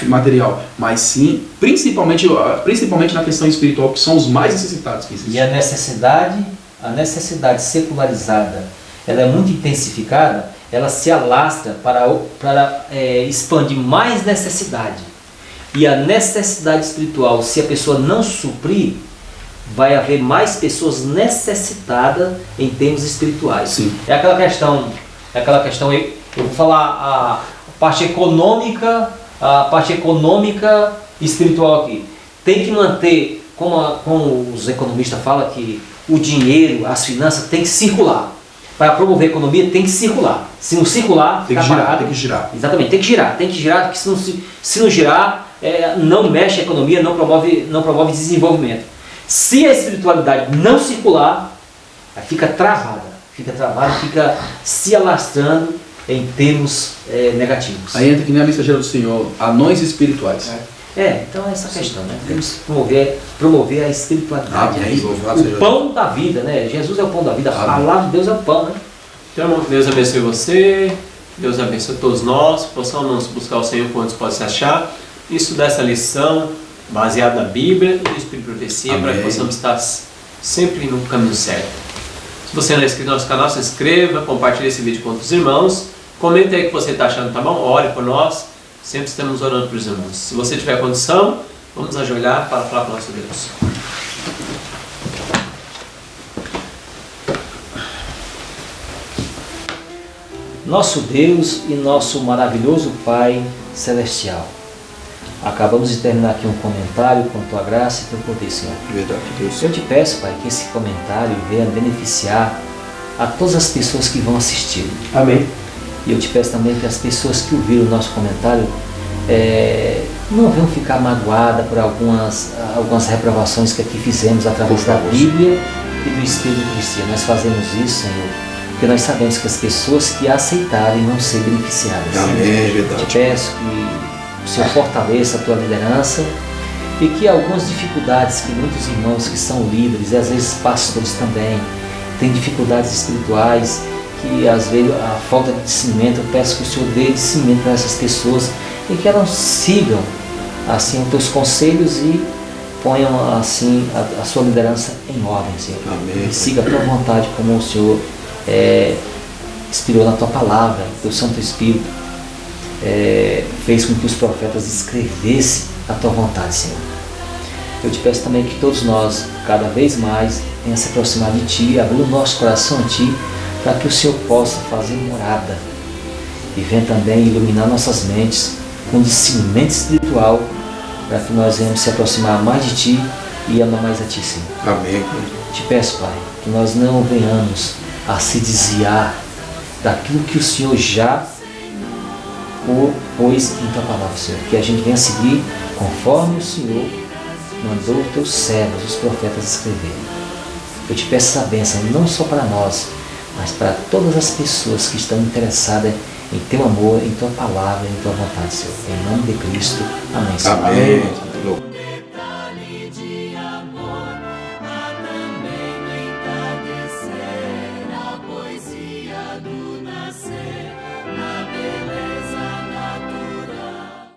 material, mas sim principalmente na questão espiritual, que são os mais necessitados que existem. E a necessidade secularizada, ela é muito intensificada, ela se alastra para expandir mais necessidade. E a necessidade espiritual, se a pessoa não suprir, vai haver mais pessoas necessitadas em termos espirituais. Sim. É aquela questão, eu vou falar a parte econômica espiritual aqui. Tem que manter, como os economistas falam, que o dinheiro, as finanças tem que circular. Para promover a economia tem que circular. Se não circular, tem que girar. Exatamente, tem que girar, porque se não girar, não mexe a economia, não promove desenvolvimento. Se a espiritualidade não circular, fica travada, fica se alastrando em termos negativos. Aí entra que nem a mensageira do Senhor, anões espirituais. Então é essa questão, né? Temos que promover a espiritualidade. O pão da vida, né? Jesus é o pão da vida, a palavra de Deus é o pão, né? Então, irmão, Deus abençoe você, Deus abençoe todos nós, possamos buscar o Senhor quantos pode se achar e estudar essa lição baseada na Bíblia e no Espírito de Profecia, para que possamos estar sempre no caminho certo. Se você não é inscrito no nosso canal, se inscreva, compartilhe esse vídeo com outros irmãos, comente aí o que você está achando, tá bom? Ore por nós, sempre estamos orando para os irmãos. Se você tiver condição, vamos ajoelhar para falar com o nosso Deus. Nosso Deus e nosso maravilhoso Pai Celestial, acabamos de terminar aqui um comentário com Tua graça e Teu poder, Senhor. Verdade, Deus. Eu te peço, Pai, que esse comentário venha beneficiar a todas as pessoas que vão assistir. Amém. E eu te peço também que as pessoas que ouviram o nosso comentário não venham ficar magoadas por algumas reprovações que aqui fizemos através da Bíblia e do Espírito de Cristo. Nós fazemos isso, Senhor, porque nós sabemos que as pessoas que aceitarem vão ser beneficiadas. Amém, verdade. Eu te peço que o Senhor fortaleça a tua liderança e que algumas dificuldades que muitos irmãos que são líderes e às vezes pastores também têm dificuldades espirituais, que às vezes a falta de discernimento, eu peço que o Senhor dê discernimento para essas pessoas e que elas sigam assim os teus conselhos e ponham assim a sua liderança em ordem, Senhor. Amém. E siga a tua vontade como o Senhor inspirou na tua palavra, o teu Santo Espírito fez com que os profetas escrevessem a tua vontade, Senhor. Eu te peço também que todos nós, cada vez mais, venhamos se aproximar de Ti, abrir o nosso coração a Ti, para que o Senhor possa fazer morada e venha também iluminar nossas mentes com discernimento espiritual, para que nós venhamos se aproximar mais de Ti e amar mais a Ti, Senhor. Amém. Te peço, Pai, que nós não venhamos a se desviar daquilo que o Senhor já pôs em Tua palavra, Senhor. Que a gente venha seguir conforme o Senhor mandou os Teus servos, os profetas, escreverem. Eu te peço essa bênção, não só para nós, mas para todas as pessoas que estão interessadas em Teu amor, em Tua palavra, em Tua vontade, Senhor. Em nome de Cristo. Amém, Senhor. Amém.